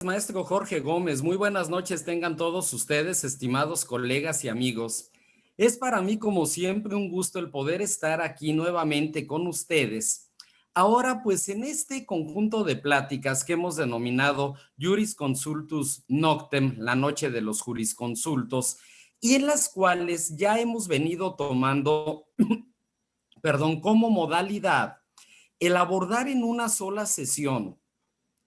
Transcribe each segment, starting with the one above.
Maestro Jorge Gómez. Muy buenas noches tengan todos ustedes, estimados colegas y amigos. Es para mí, como siempre, un gusto el poder estar aquí nuevamente con ustedes. Ahora, pues, en este conjunto de pláticas que hemos denominado Jurisconsultus Noctem, la noche de los jurisconsultos, y en las cuales ya hemos venido tomando, como modalidad el abordar en una sola sesión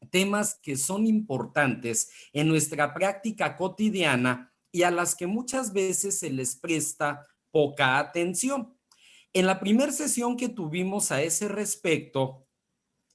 temas que son importantes en nuestra práctica cotidiana y a las que muchas veces se les presta poca atención. En la primera sesión que tuvimos a ese respecto,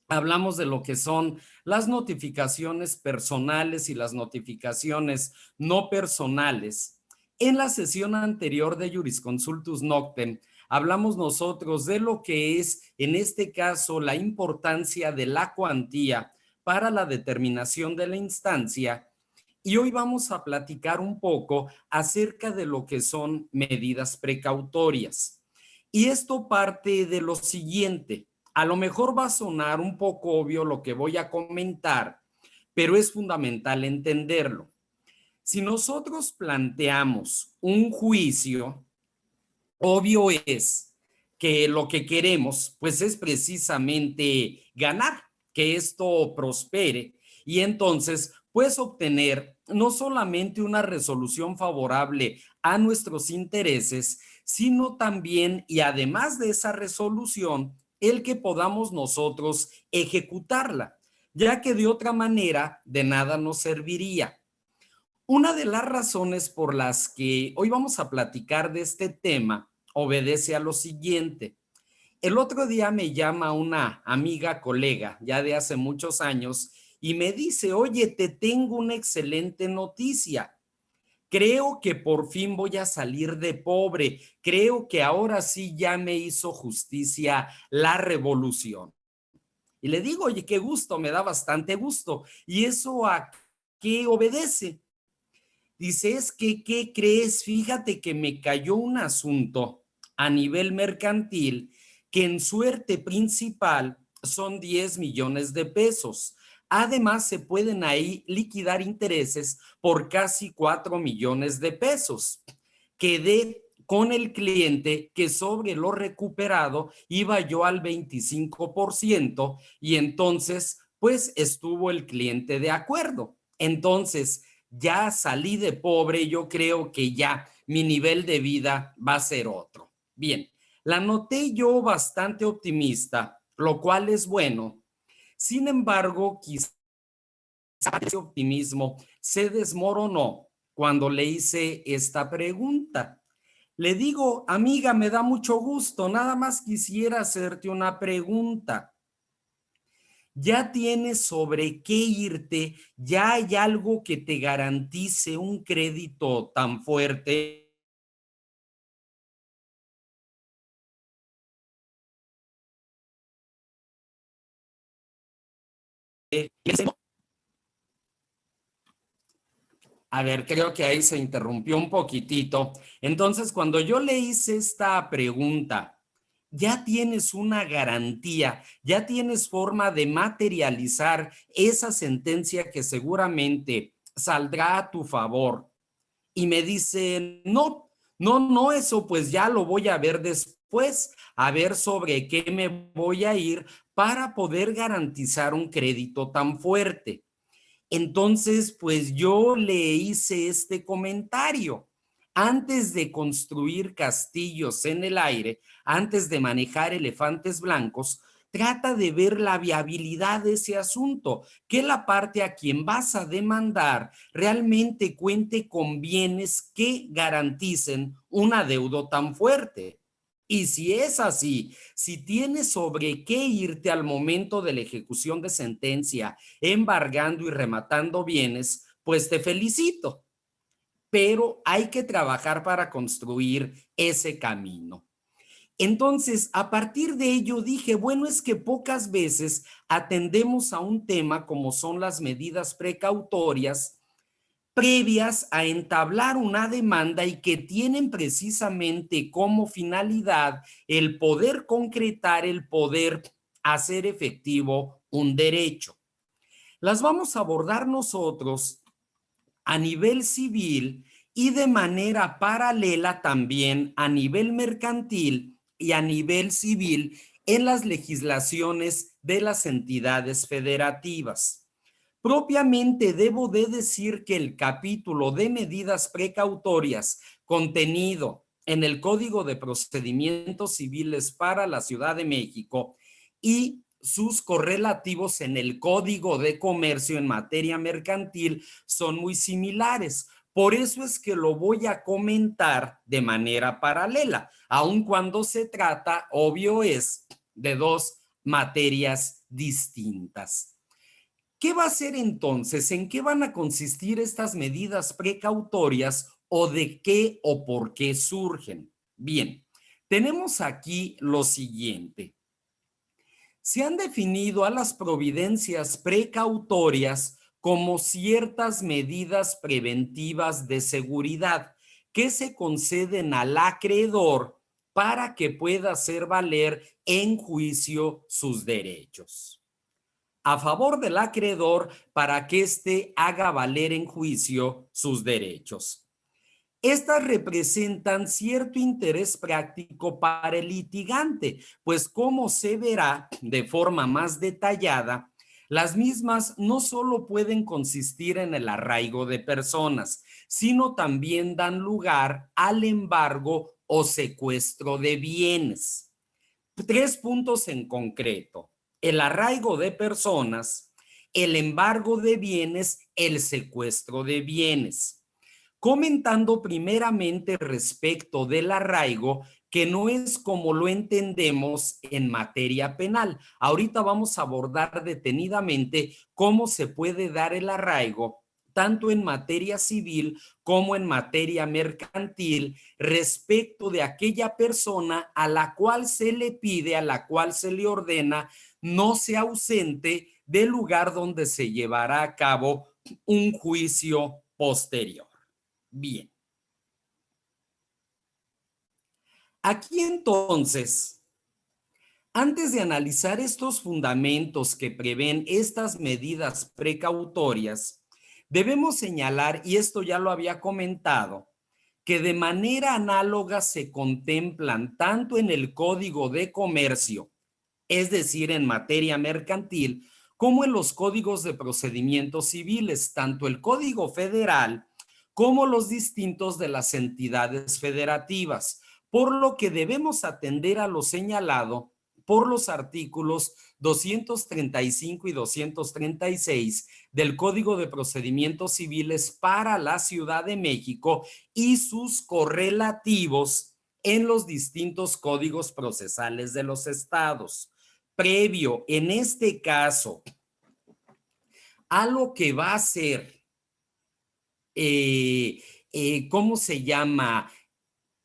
hablamos de lo que son las notificaciones personales y las notificaciones no personales. En la sesión anterior de Jurisconsultus Noctem, hablamos nosotros de lo que es, en este caso, la importancia de la cuantía para la determinación de la instancia. Y hoy vamos a platicar un poco acerca de lo que son medidas precautorias. Y esto parte de lo siguiente. A lo mejor va a sonar un poco obvio lo que voy a comentar, pero es fundamental entenderlo. Si nosotros planteamos un juicio, obvio es que lo que queremos, pues, es precisamente ganar, que esto prospere y entonces, pues, obtener no solamente una resolución favorable a nuestros intereses, sino también, y además de esa resolución, el que podamos nosotros ejecutarla, ya que de otra manera de nada nos serviría. Una de las razones por las que hoy vamos a platicar de este tema obedece a lo siguiente. El otro día me llama una amiga colega, ya de hace muchos años, y me dice, oye, te tengo una excelente noticia. Creo que por fin voy a salir de pobre. Creo que ahora sí ya me hizo justicia la revolución. Y le digo, oye, qué gusto, me da bastante gusto. ¿Y eso a qué obedece? Dice, es que, ¿qué crees? Fíjate que me cayó un asunto a nivel mercantil que en suerte principal son 10 millones de pesos. Además, se pueden ahí liquidar intereses por casi 4 millones de pesos. Quedé con el cliente que sobre lo recuperado iba yo al 25% y entonces, pues, estuvo el cliente de acuerdo. Entonces, ya salí de pobre, yo creo que ya mi nivel de vida va a ser otro. Bien, la noté yo bastante optimista, lo cual es bueno. Sin embargo, quizás ese optimismo se desmoronó cuando le hice esta pregunta. Le digo, amiga, me da mucho gusto, nada más quisiera hacerte una pregunta. Ya tienes sobre qué irte, ya hay algo que te garantice un crédito tan fuerte. A ver, creo que ahí se interrumpió un poquitito. Entonces, cuando yo le hice esta pregunta, ya tienes una garantía, ya tienes forma de materializar esa sentencia que seguramente saldrá a tu favor. Y me dice, no, no, no, eso pues ya lo voy a ver después, a ver sobre qué me voy a ir para poder garantizar un crédito tan fuerte. Entonces, pues yo le hice este comentario. Antes de construir castillos en el aire, antes de manejar elefantes blancos, trata de ver la viabilidad de ese asunto, que la parte a quien vas a demandar realmente cuente con bienes que garanticen un adeudo tan fuerte. Y si es así, si tienes sobre qué irte al momento de la ejecución de sentencia, embargando y rematando bienes, pues te felicito. Pero hay que trabajar para construir ese camino. Entonces, a partir de ello dije, bueno, es que pocas veces atendemos a un tema como son las medidas precautorias previas a entablar una demanda y que tienen precisamente como finalidad el poder concretar, el poder hacer efectivo un derecho. Las vamos a abordar nosotros a nivel civil y de manera paralela también a nivel mercantil y a nivel civil en las legislaciones de las entidades federativas. Propiamente debo de decir que el capítulo de medidas precautorias contenido en el Código de Procedimientos Civiles para la Ciudad de México y sus correlativos en el Código de Comercio en materia mercantil son muy similares. Por eso es que lo voy a comentar de manera paralela, aun cuando se trata, obvio es, de dos materias distintas. ¿Qué va a ser entonces? ¿En qué van a consistir estas medidas precautorias o de qué o por qué surgen? Bien, tenemos aquí lo siguiente. Se han definido a las providencias precautorias como ciertas medidas preventivas de seguridad que se conceden al acreedor para que pueda hacer valer en juicio sus derechos. A favor del acreedor para que éste haga valer en juicio sus derechos. Estas representan cierto interés práctico para el litigante, pues como se verá de forma más detallada, las mismas no solo pueden consistir en el arraigo de personas, sino también dan lugar al embargo o secuestro de bienes. 3 puntos en concreto: el arraigo de personas, el embargo de bienes, el secuestro de bienes. Comentando primeramente respecto del arraigo, que no es como lo entendemos en materia penal. Ahorita vamos a abordar detenidamente cómo se puede dar el arraigo, tanto en materia civil como en materia mercantil, respecto de aquella persona a la cual se le pide, a la cual se le ordena, no se ausente del lugar donde se llevará a cabo un juicio posterior. Bien. Aquí entonces, antes de analizar estos fundamentos que prevén estas medidas precautorias, debemos señalar, y esto ya lo había comentado, que de manera análoga se contemplan tanto en el Código de Comercio, es decir, en materia mercantil, como en los códigos de procedimientos civiles, tanto el Código Federal como los distintos de las entidades federativas, por lo que debemos atender a lo señalado por los artículos 235 y 236 del Código de Procedimientos Civiles para la Ciudad de México y sus correlativos en los distintos códigos procesales de los estados. Previo, en este caso, a lo que va a ser, ¿cómo se llama?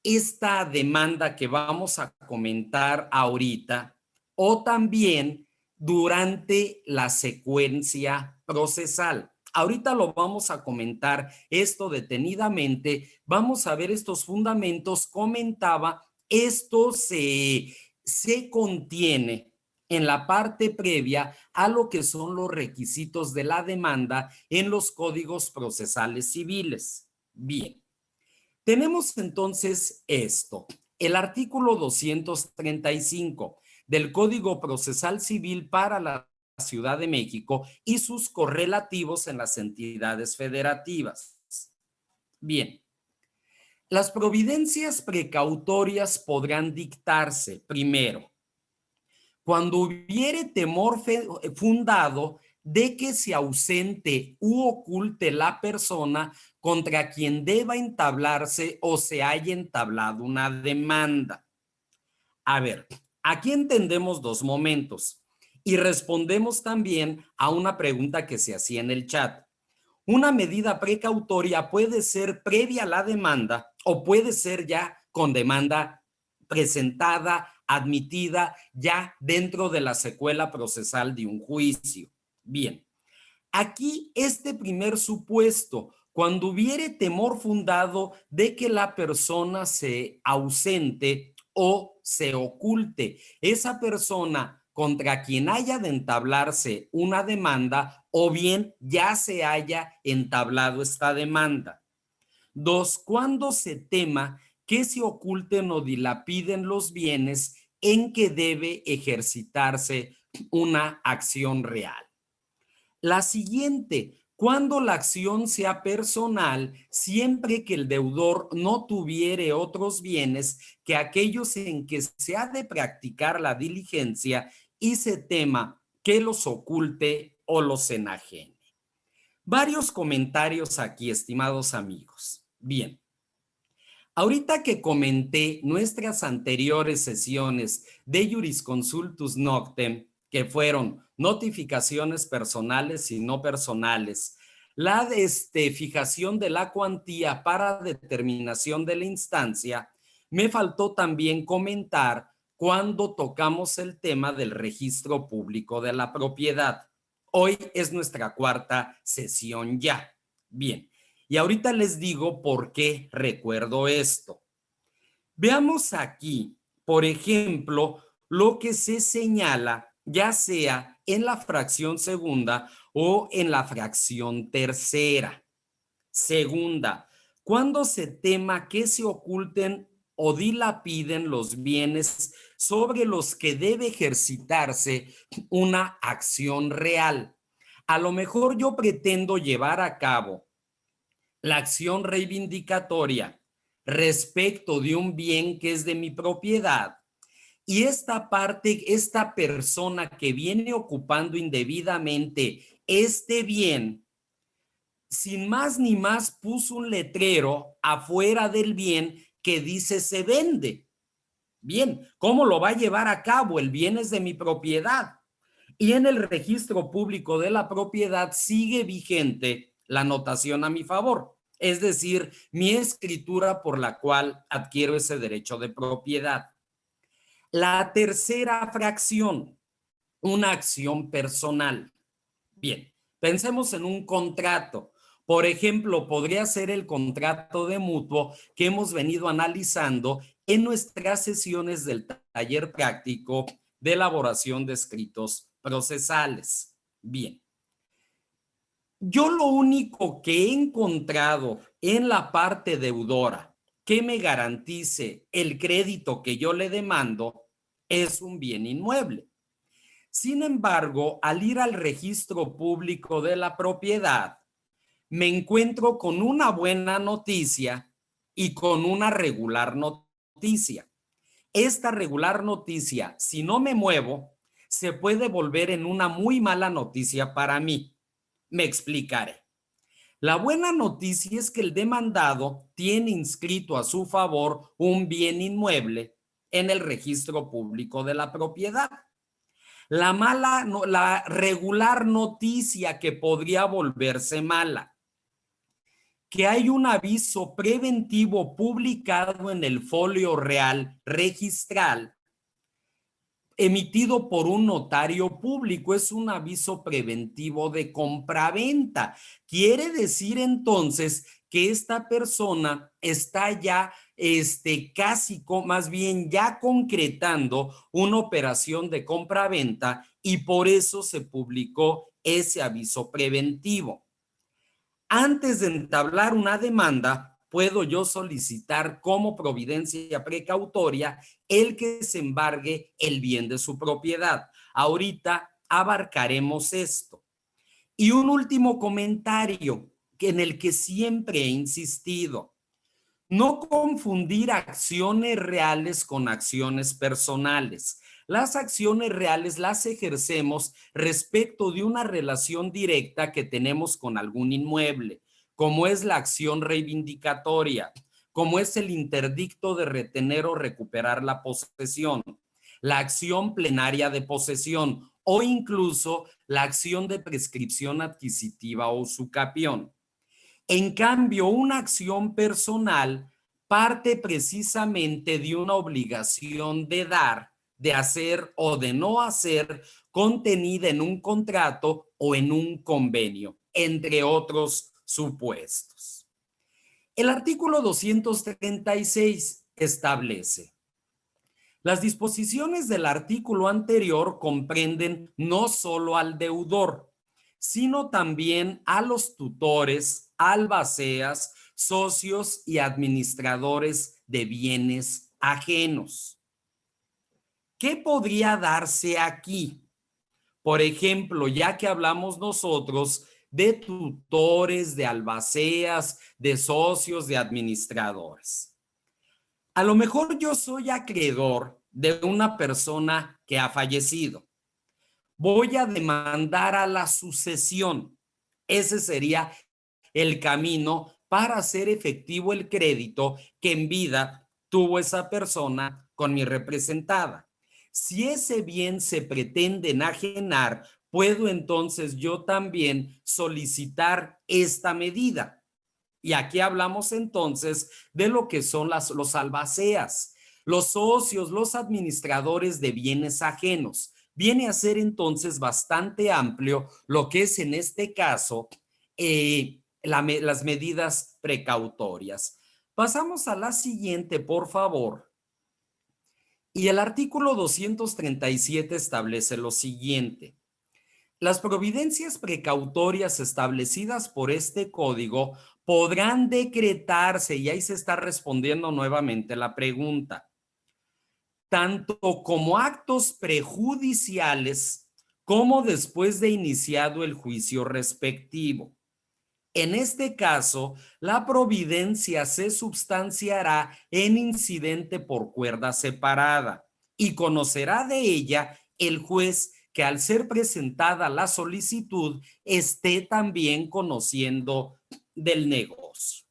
Esta demanda que vamos a comentar ahorita, o también durante la secuencia procesal. Ahorita lo vamos a comentar esto detenidamente, vamos a ver estos fundamentos. Comentaba, esto se contiene en la parte previa a lo que son los requisitos de la demanda en los códigos procesales civiles. Bien. Tenemos entonces esto, el artículo 235 del Código Procesal Civil para la Ciudad de México y sus correlativos en las entidades federativas. Bien, las providencias precautorias podrán dictarse, primero, cuando hubiere temor fundado de que se ausente u oculte la persona contra quien deba entablarse o se haya entablado una demanda. A ver, aquí entendemos dos momentos y respondemos también a una pregunta que se hacía en el chat. Una medida precautoria puede ser previa a la demanda o puede ser ya con demanda presentada, admitida ya dentro de la secuela procesal de un juicio. Bien, aquí este primer supuesto, cuando hubiere temor fundado de que la persona se ausente o se oculte, esa persona contra quien haya de entablarse una demanda o bien ya se haya entablado esta demanda. 2, cuando se tema que se oculten o dilapiden los bienes en que debe ejercitarse una acción real. La siguiente, cuando la acción sea personal, siempre que el deudor no tuviere otros bienes que aquellos en que se ha de practicar la diligencia y se tema que los oculte o los enajene. Varios comentarios aquí, estimados amigos. Bien, ahorita que comenté nuestras anteriores sesiones de Jurisconsultus Noctem, que fueron notificaciones personales y no personales, la fijación de la cuantía para determinación de la instancia, me faltó también comentar cuando tocamos el tema del registro público de la propiedad. Hoy es nuestra cuarta sesión ya. Bien, y ahorita les digo por qué recuerdo esto. Veamos aquí, por ejemplo, lo que se señala, ya sea en la fracción segunda o en la fracción tercera. Segunda, cuando se tema que se oculten o dilapiden los bienes sobre los que debe ejercitarse una acción real. A lo mejor yo pretendo llevar a cabo la acción reivindicatoria respecto de un bien que es de mi propiedad y esta persona que viene ocupando indebidamente este bien, sin más ni más puso un letrero afuera del bien que dice se vende. Bien, ¿cómo lo va a llevar a cabo? El bien es de mi propiedad. Y en el registro público de la propiedad sigue vigente la anotación a mi favor, es decir, mi escritura por la cual adquiero ese derecho de propiedad. La tercera fracción, una acción personal. Bien, pensemos en un contrato. Por ejemplo, podría ser el contrato de mutuo que hemos venido analizando en nuestras sesiones del taller práctico de elaboración de escritos procesales. Bien, yo lo único que he encontrado en la parte deudora que me garantice el crédito que yo le demando es un bien inmueble. Sin embargo, al ir al registro público de la propiedad, me encuentro con una buena noticia y con una regular noticia. Esta regular noticia, si no me muevo, se puede volver en una muy mala noticia para mí. Me explicaré. La buena noticia es que el demandado tiene inscrito a su favor un bien inmueble en el registro público de la propiedad. La regular noticia que podría volverse mala, que hay un aviso preventivo publicado en el folio real registral emitido por un notario público. Es un aviso preventivo de compraventa. Quiere decir entonces que esta persona está ya casi, más bien ya concretando una operación de compraventa y por eso se publicó ese aviso preventivo. Antes de entablar una demanda, puedo yo solicitar como providencia precautoria el que se embargue el bien de su propiedad. Ahorita abarcaremos esto. Y un último comentario en el que siempre he insistido. No confundir acciones reales con acciones personales. Las acciones reales las ejercemos respecto de una relación directa que tenemos con algún inmueble, como es la acción reivindicatoria, como es el interdicto de retener o recuperar la posesión, la acción plenaria de posesión o incluso la acción de prescripción adquisitiva o usucapión. En cambio, una acción personal parte precisamente de una obligación de dar, de hacer o de no hacer contenida en un contrato o en un convenio, entre otros supuestos. El artículo 236 establece: Las disposiciones del artículo anterior comprenden no solo al deudor, sino también a los tutores, albaceas, socios y administradores de bienes ajenos. ¿Qué podría darse aquí? Por ejemplo, ya que hablamos nosotros de tutores, de albaceas, de socios, de administradores. A lo mejor yo soy acreedor de una persona que ha fallecido. Voy a demandar a la sucesión. Ese sería el camino para hacer efectivo el crédito que en vida tuvo esa persona con mi representada. Si ese bien se pretende enajenar, puedo entonces yo también solicitar esta medida. Y aquí hablamos entonces de lo que son los albaceas, los socios, los administradores de bienes ajenos. Viene a ser entonces bastante amplio lo que es en este caso las medidas precautorias. Pasamos a la siguiente, por favor. Y el artículo 237 establece lo siguiente. Las providencias precautorias establecidas por este código podrán decretarse, y ahí se está respondiendo nuevamente la pregunta, tanto como actos prejudiciales como después de iniciado el juicio respectivo. En este caso, la providencia se substanciará en incidente por cuerda separada y conocerá de ella el juez que al ser presentada la solicitud esté también conociendo del negocio.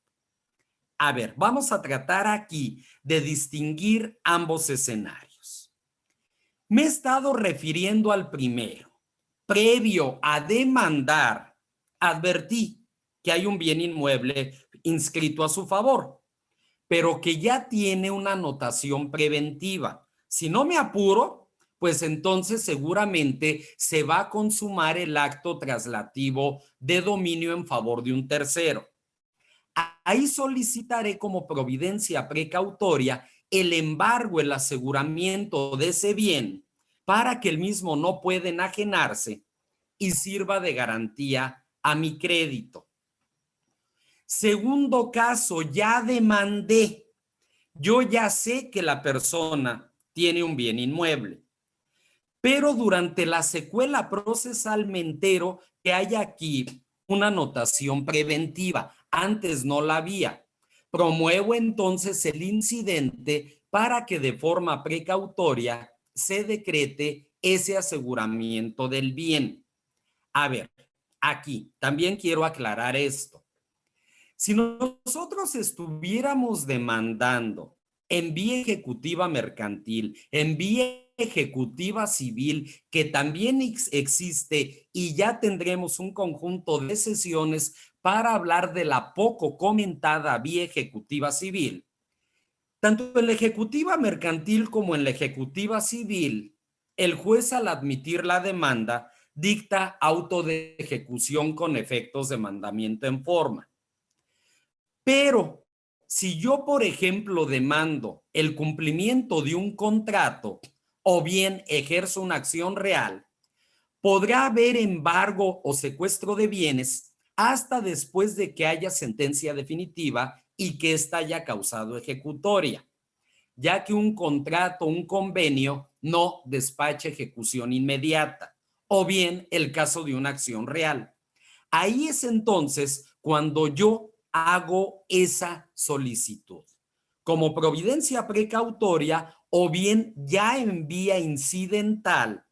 A ver, vamos a tratar aquí de distinguir ambos escenarios. Me he estado refiriendo al primero. Previo a demandar, advertí que hay un bien inmueble inscrito a su favor, pero que ya tiene una anotación preventiva. Si no me apuro, pues entonces seguramente se va a consumar el acto traslativo de dominio en favor de un tercero. Ahí solicitaré como providencia precautoria el embargo, el aseguramiento de ese bien para que el mismo no pueda enajenarse y sirva de garantía a mi crédito. Segundo caso, ya demandé. Yo ya sé que la persona tiene un bien inmueble, pero durante la secuela procesal me entero que hay aquí una anotación preventiva. Antes no la había. Promuevo entonces el incidente para que de forma precautoria se decrete ese aseguramiento del bien. A ver, aquí también quiero aclarar esto. Si nosotros estuviéramos demandando en vía ejecutiva mercantil, en vía ejecutiva civil, que también existe, y ya tendremos un conjunto de sesiones para hablar de la poco comentada vía ejecutiva civil, tanto en la ejecutiva mercantil como en la ejecutiva civil, el juez al admitir la demanda dicta auto de ejecución con efectos de mandamiento en forma. Pero si yo, por ejemplo, demando el cumplimiento de un contrato o bien ejerzo una acción real, podrá haber embargo o secuestro de bienes hasta después de que haya sentencia definitiva y que ésta haya causado ejecutoria, ya que un contrato, un convenio no despacha ejecución inmediata, o bien el caso de una acción real. Ahí es entonces cuando yo hago esa solicitud, como providencia precautoria o bien ya en vía incidental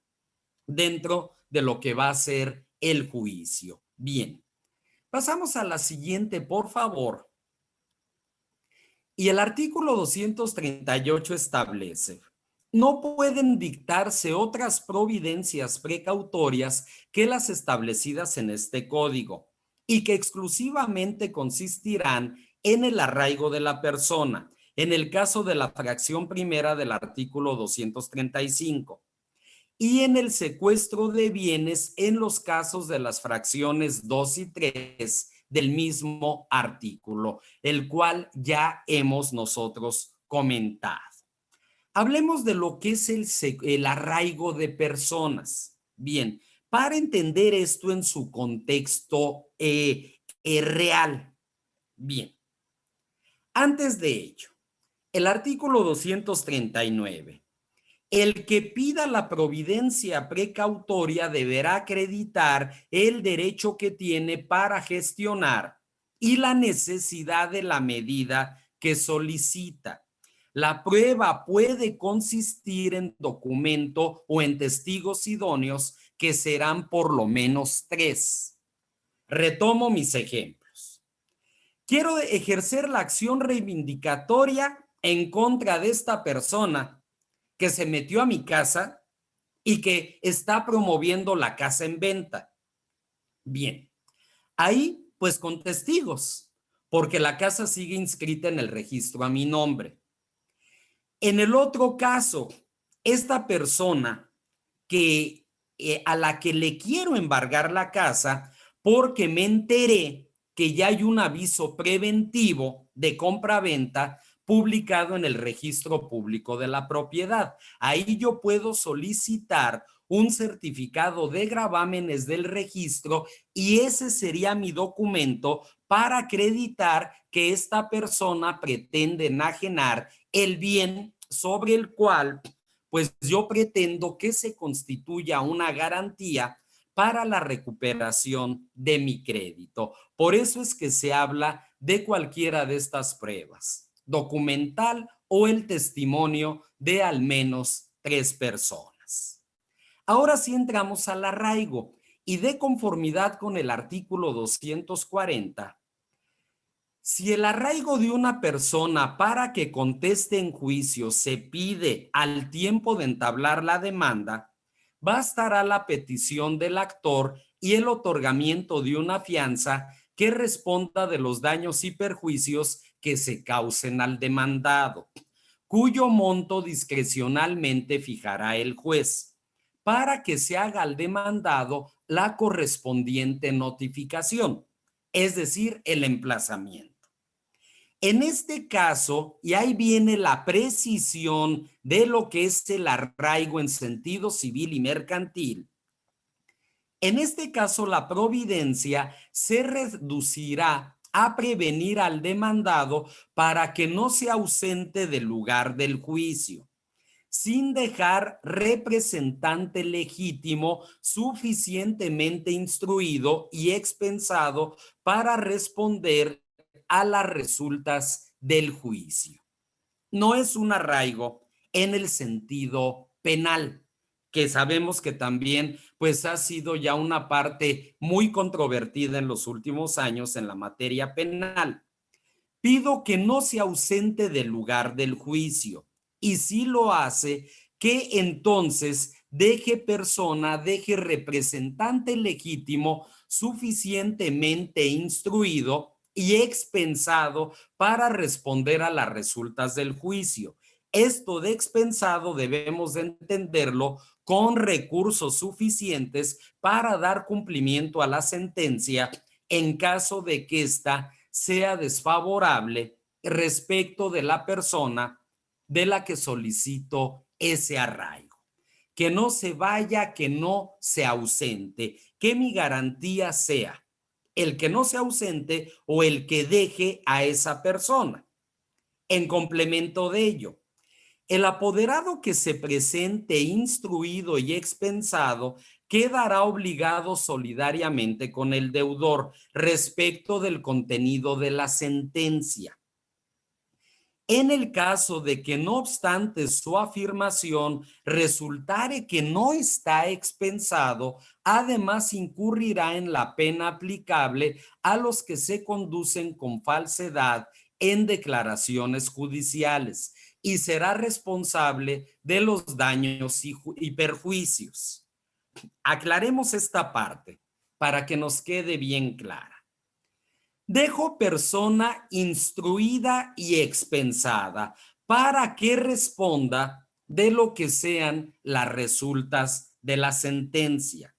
dentro de lo que va a ser el juicio. Bien, pasamos a la siguiente, por favor. Y el artículo 238 establece: no pueden dictarse otras providencias precautorias que las establecidas en este código y que exclusivamente consistirán en el arraigo de la persona, en el caso de la fracción primera del artículo 235, y en el secuestro de bienes en los casos de las fracciones 2 y 3 del mismo artículo, el cual ya hemos nosotros comentado. Hablemos de lo que es el arraigo de personas. Bien, para entender esto en su contexto real. Bien, antes de ello, el artículo 239. El que pida la providencia precautoria deberá acreditar el derecho que tiene para gestionar y la necesidad de la medida que solicita. La prueba puede consistir en documento o en testigos idóneos que serán por lo menos 3. Retomo mis ejemplos. Quiero ejercer la acción reivindicatoria en contra de esta persona que se metió a mi casa y que está promoviendo la casa en venta. Bien, ahí pues con testigos, porque la casa sigue inscrita en el registro a mi nombre. En el otro caso, esta persona que a la que le quiero embargar la casa porque me enteré que ya hay un aviso preventivo de compra-venta publicado en el registro público de la propiedad. Ahí yo puedo solicitar un certificado de gravámenes del registro y ese sería mi documento para acreditar que esta persona pretende enajenar el bien sobre el cual pues yo pretendo que se constituya una garantía para la recuperación de mi crédito. Por eso es que se habla de cualquiera de estas pruebas, documental o el testimonio de al menos 3 personas. Ahora sí entramos al arraigo y de conformidad con el artículo 240, si el arraigo de una persona para que conteste en juicio se pide al tiempo de entablar la demanda, bastará la petición del actor y el otorgamiento de una fianza que responda de los daños y perjuicios que se causen al demandado, cuyo monto discrecionalmente fijará el juez, para que se haga al demandado la correspondiente notificación, es decir, el emplazamiento. En este caso, y ahí viene la precisión de lo que es el arraigo en sentido civil y mercantil, en este caso la providencia se reducirá a prevenir al demandado para que no se ausente del lugar del juicio, sin dejar representante legítimo suficientemente instruido y expensado para responder a las resultas del juicio. No es un arraigo en el sentido penal, que sabemos que también pues ha sido ya una parte muy controvertida en los últimos años en la materia penal. Pido que no se ausente del lugar del juicio y si lo hace, que entonces deje representante legítimo suficientemente instruido y expensado para responder a las resultas del juicio. Esto de expensado debemos de entenderlo con recursos suficientes para dar cumplimiento a la sentencia en caso de que ésta sea desfavorable respecto de la persona de la que solicito ese arraigo. Que no se vaya, que no se ausente, que mi garantía sea el que no se ausente o el que deje a esa persona. En complemento de ello, el apoderado que se presente instruido y expensado quedará obligado solidariamente con el deudor respecto del contenido de la sentencia. En el caso de que no obstante su afirmación resultare que no está expensado, además incurrirá en la pena aplicable a los que se conducen con falsedad en declaraciones judiciales y será responsable de los daños y perjuicios. Aclaremos esta parte para que nos quede bien clara. Dejo persona instruida y expensada para que responda de lo que sean las resultas de la sentencia.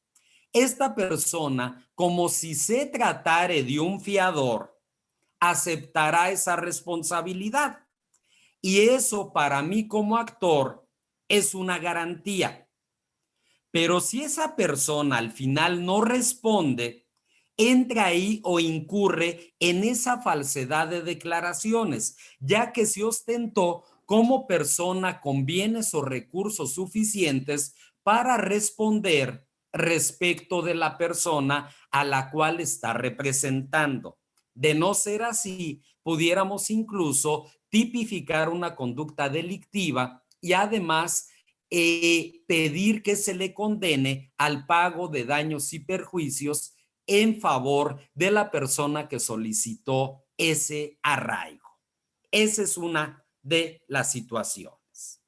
Esta persona, como si se tratare de un fiador, aceptará esa responsabilidad Y eso para mí como actor es una garantía. Pero si esa persona al final no responde, entra ahí o incurre en esa falsedad de declaraciones, ya que se ostentó como persona con bienes o recursos suficientes para responder respecto de la persona a la cual está representando. De no ser así, pudiéramos incluso tipificar una conducta delictiva y además pedir que se le condene al pago de daños y perjuicios en favor de la persona que solicitó ese arraigo. Esa es una de las situaciones.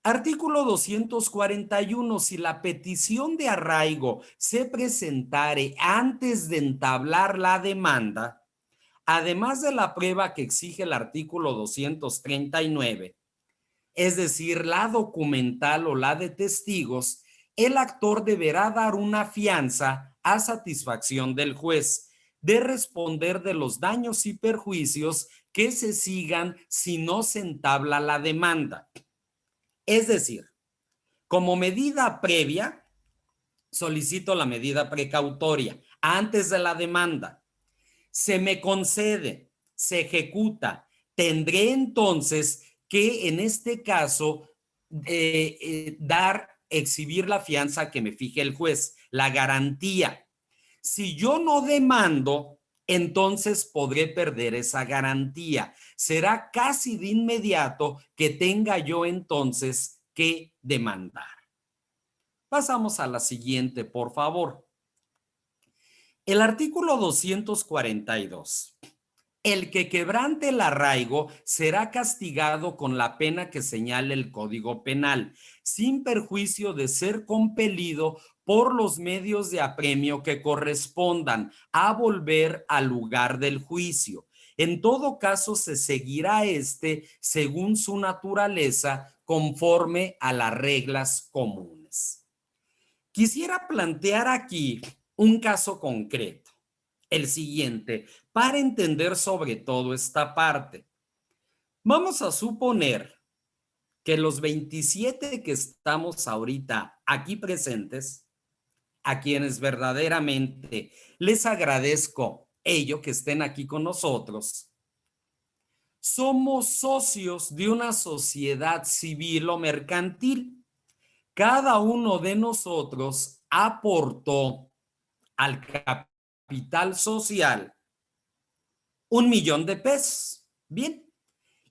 Artículo 241. Si la petición de arraigo se presentare antes de entablar la demanda, además de la prueba que exige el artículo 239, es decir, la documental o la de testigos, el actor deberá dar una fianza a satisfacción del juez de responder de los daños y perjuicios que se sigan si no se entabla la demanda. Es decir, como medida previa, solicito la medida precautoria antes de la demanda. Se me concede, se ejecuta. Tendré entonces que en este caso exhibir la fianza que me fije el juez, la garantía. Si yo no demando, entonces podré perder esa garantía. Será casi de inmediato que tenga yo entonces que demandar. Pasamos a la siguiente, por favor. El artículo 242. El que quebrante el arraigo será castigado con la pena que señale el Código Penal, sin perjuicio de ser compelido por los medios de apremio que correspondan a volver al lugar del juicio. En todo caso, se seguirá según su naturaleza, conforme a las reglas comunes. Quisiera plantear aquí un caso concreto, el siguiente, para entender sobre todo esta parte. Vamos a suponer que los 27 que estamos ahorita aquí presentes, a quienes verdaderamente les agradezco ello que estén aquí con nosotros, somos socios de una sociedad civil o mercantil. Cada uno de nosotros aportó al capital social 1,000,000 de pesos. Bien,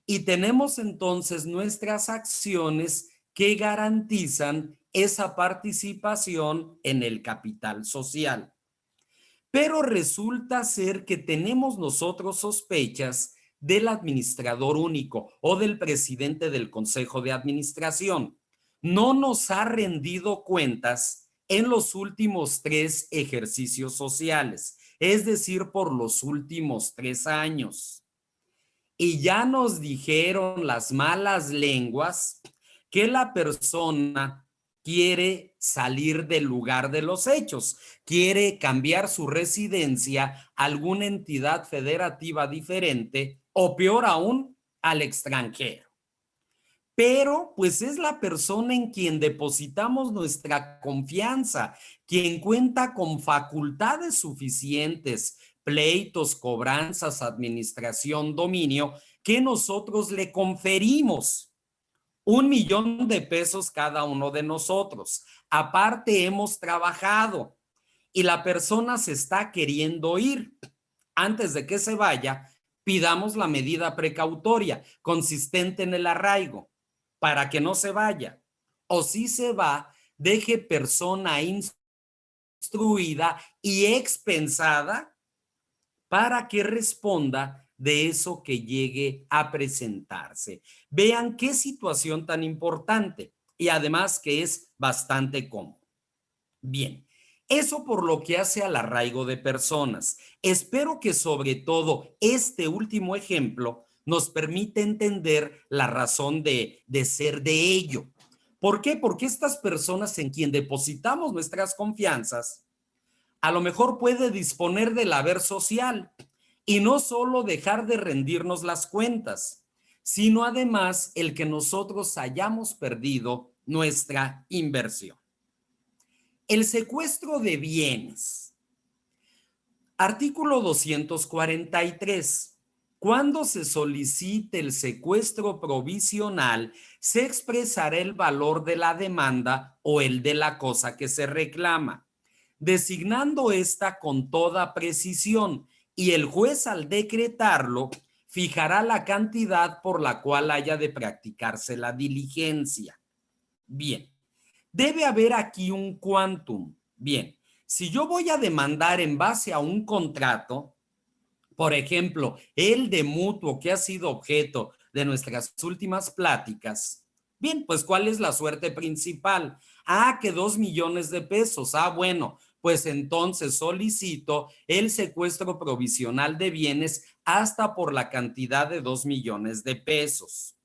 y tenemos entonces nuestras acciones que garantizan esa participación en el capital social. Pero resulta ser que tenemos nosotros sospechas del administrador único o del presidente del consejo de administración. No nos ha rendido cuentas en los últimos 3 ejercicios sociales, es decir, por los últimos 3 años. Y ya nos dijeron las malas lenguas que la persona quiere salir del lugar de los hechos, quiere cambiar su residencia a alguna entidad federativa diferente o peor aún, al extranjero. Pero pues es la persona en quien depositamos nuestra confianza, quien cuenta con facultades suficientes, pleitos, cobranzas, administración, dominio, que nosotros le conferimos. 1,000,000 de pesos cada uno de nosotros. Aparte hemos trabajado y la persona se está queriendo ir. Antes de que se vaya, pidamos la medida precautoria consistente en el arraigo para que no se vaya. O si se va, deje persona instruida y expensada para que responda de eso que llegue a presentarse. Vean qué situación tan importante y además que es bastante cómodo. Bien, eso por lo que hace al arraigo de personas. Espero que sobre todo este último ejemplo nos permite entender la razón de ser de ello. ¿Por qué? Porque estas personas en quien depositamos nuestras confianzas a lo mejor puede disponer del haber social y no solo dejar de rendirnos las cuentas, sino además el que nosotros hayamos perdido nuestra inversión. El secuestro de bienes. Artículo 243. Cuando se solicite el secuestro provisional, se expresará el valor de la demanda o el de la cosa que se reclama, designando esta con toda precisión, y el juez al decretarlo fijará la cantidad por la cual haya de practicarse la diligencia. Bien, debe haber aquí un quantum. Bien, si yo voy a demandar en base a un contrato, por ejemplo, el de mutuo que ha sido objeto de nuestras últimas pláticas, bien, pues ¿cuál es la suerte principal? Que 2 millones de pesos. Bueno, pues entonces solicito el secuestro provisional de bienes hasta por la cantidad de 2 millones de pesos.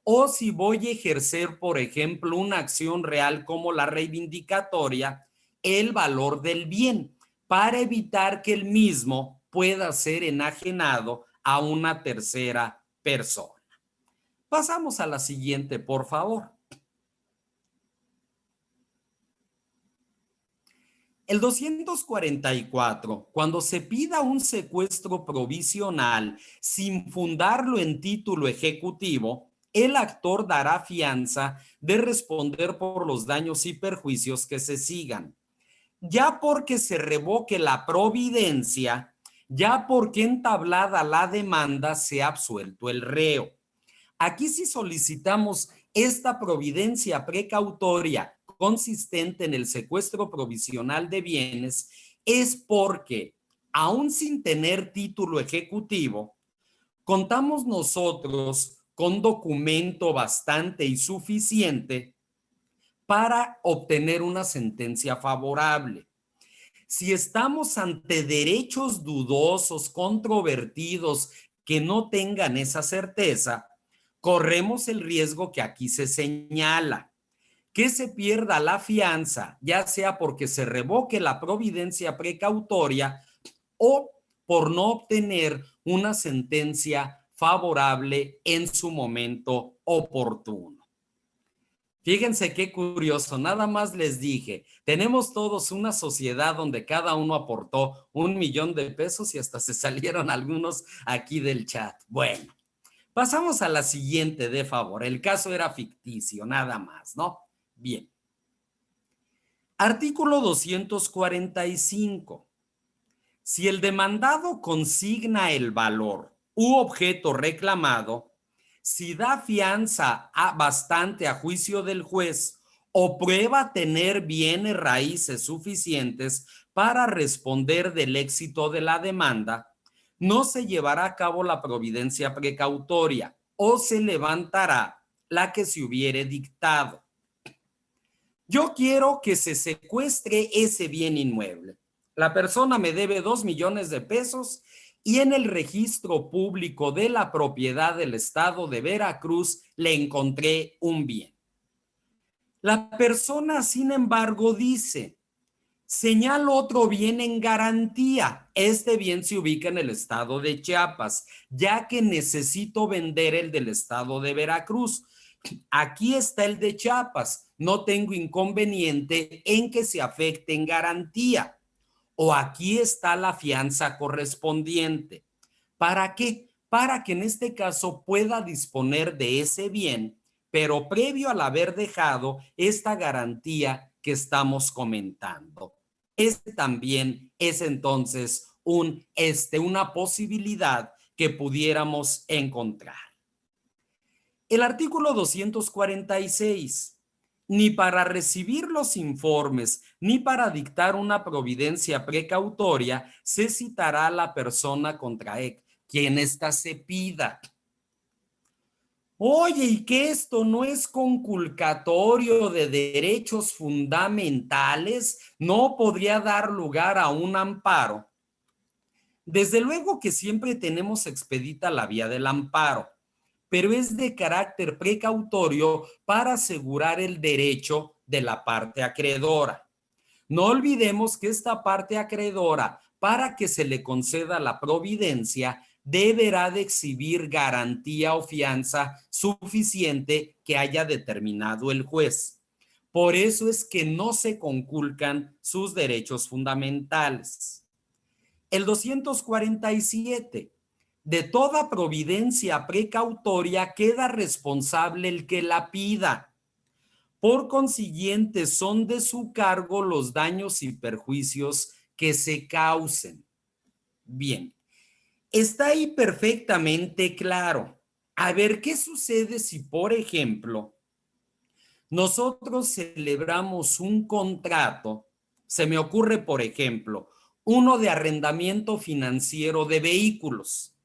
O si voy a ejercer, por ejemplo, una acción real como la reivindicatoria, el valor del bien, para evitar que el mismo pueda ser enajenado a una tercera persona. Pasamos a la siguiente, por favor. El 244, cuando se pida un secuestro provisional sin fundarlo en título ejecutivo, el actor dará fianza de responder por los daños y perjuicios que se sigan. Ya porque se revoque la providencia, ya porque entablada la demanda, se ha absuelto el reo. Aquí si solicitamos esta providencia precautoria consistente en el secuestro provisional de bienes, es porque, aún sin tener título ejecutivo, contamos nosotros con documento bastante y suficiente para obtener una sentencia favorable. Si estamos ante derechos dudosos, controvertidos, que no tengan esa certeza, corremos el riesgo que aquí se señala, que se pierda la fianza, ya sea porque se revoque la providencia precautoria o por no obtener una sentencia favorable en su momento oportuno. Fíjense qué curioso, nada más les dije, tenemos todos una sociedad donde cada uno aportó 1 millón de pesos y hasta se salieron algunos aquí del chat. Bueno, pasamos a la siguiente, de favor. El caso era ficticio, nada más, ¿no? Bien. Artículo 245. Si el demandado consigna el valor u objeto reclamado, si da fianza bastante a juicio del juez o prueba tener bienes raíces suficientes para responder del éxito de la demanda, no se llevará a cabo la providencia precautoria o se levantará la que se hubiere dictado. Yo quiero que se secuestre ese bien inmueble. La persona me debe 2 millones de pesos y en el registro público de la propiedad del estado de Veracruz le encontré un bien. La persona, sin embargo, dice, señalo otro bien en garantía. Este bien se ubica en el estado de Chiapas, ya que necesito vender el del estado de Veracruz. Aquí está el de Chiapas. No tengo inconveniente en que se afecte en garantía. O aquí está la fianza correspondiente. ¿Para qué? Para que en este caso pueda disponer de ese bien, pero previo al haber dejado esta garantía que estamos comentando. Este también es entonces una posibilidad que pudiéramos encontrar. El artículo 246. Ni para recibir los informes, ni para dictar una providencia precautoria, se citará a la persona contra quien ésta se pida. Oye, ¿y que esto no es conculcatorio de derechos fundamentales? ¿No podría dar lugar a un amparo? Desde luego que siempre tenemos expedita la vía del amparo, pero es de carácter precautorio para asegurar el derecho de la parte acreedora. No olvidemos que esta parte acreedora, para que se le conceda la providencia, deberá de exhibir garantía o fianza suficiente que haya determinado el juez. Por eso es que no se conculcan sus derechos fundamentales. El 247. De toda providencia precautoria queda responsable el que la pida. Por consiguiente, son de su cargo los daños y perjuicios que se causen. Bien, está ahí perfectamente claro. A ver, ¿qué sucede si, por ejemplo, nosotros celebramos un contrato? Se me ocurre, por ejemplo, uno de arrendamiento financiero de vehículos.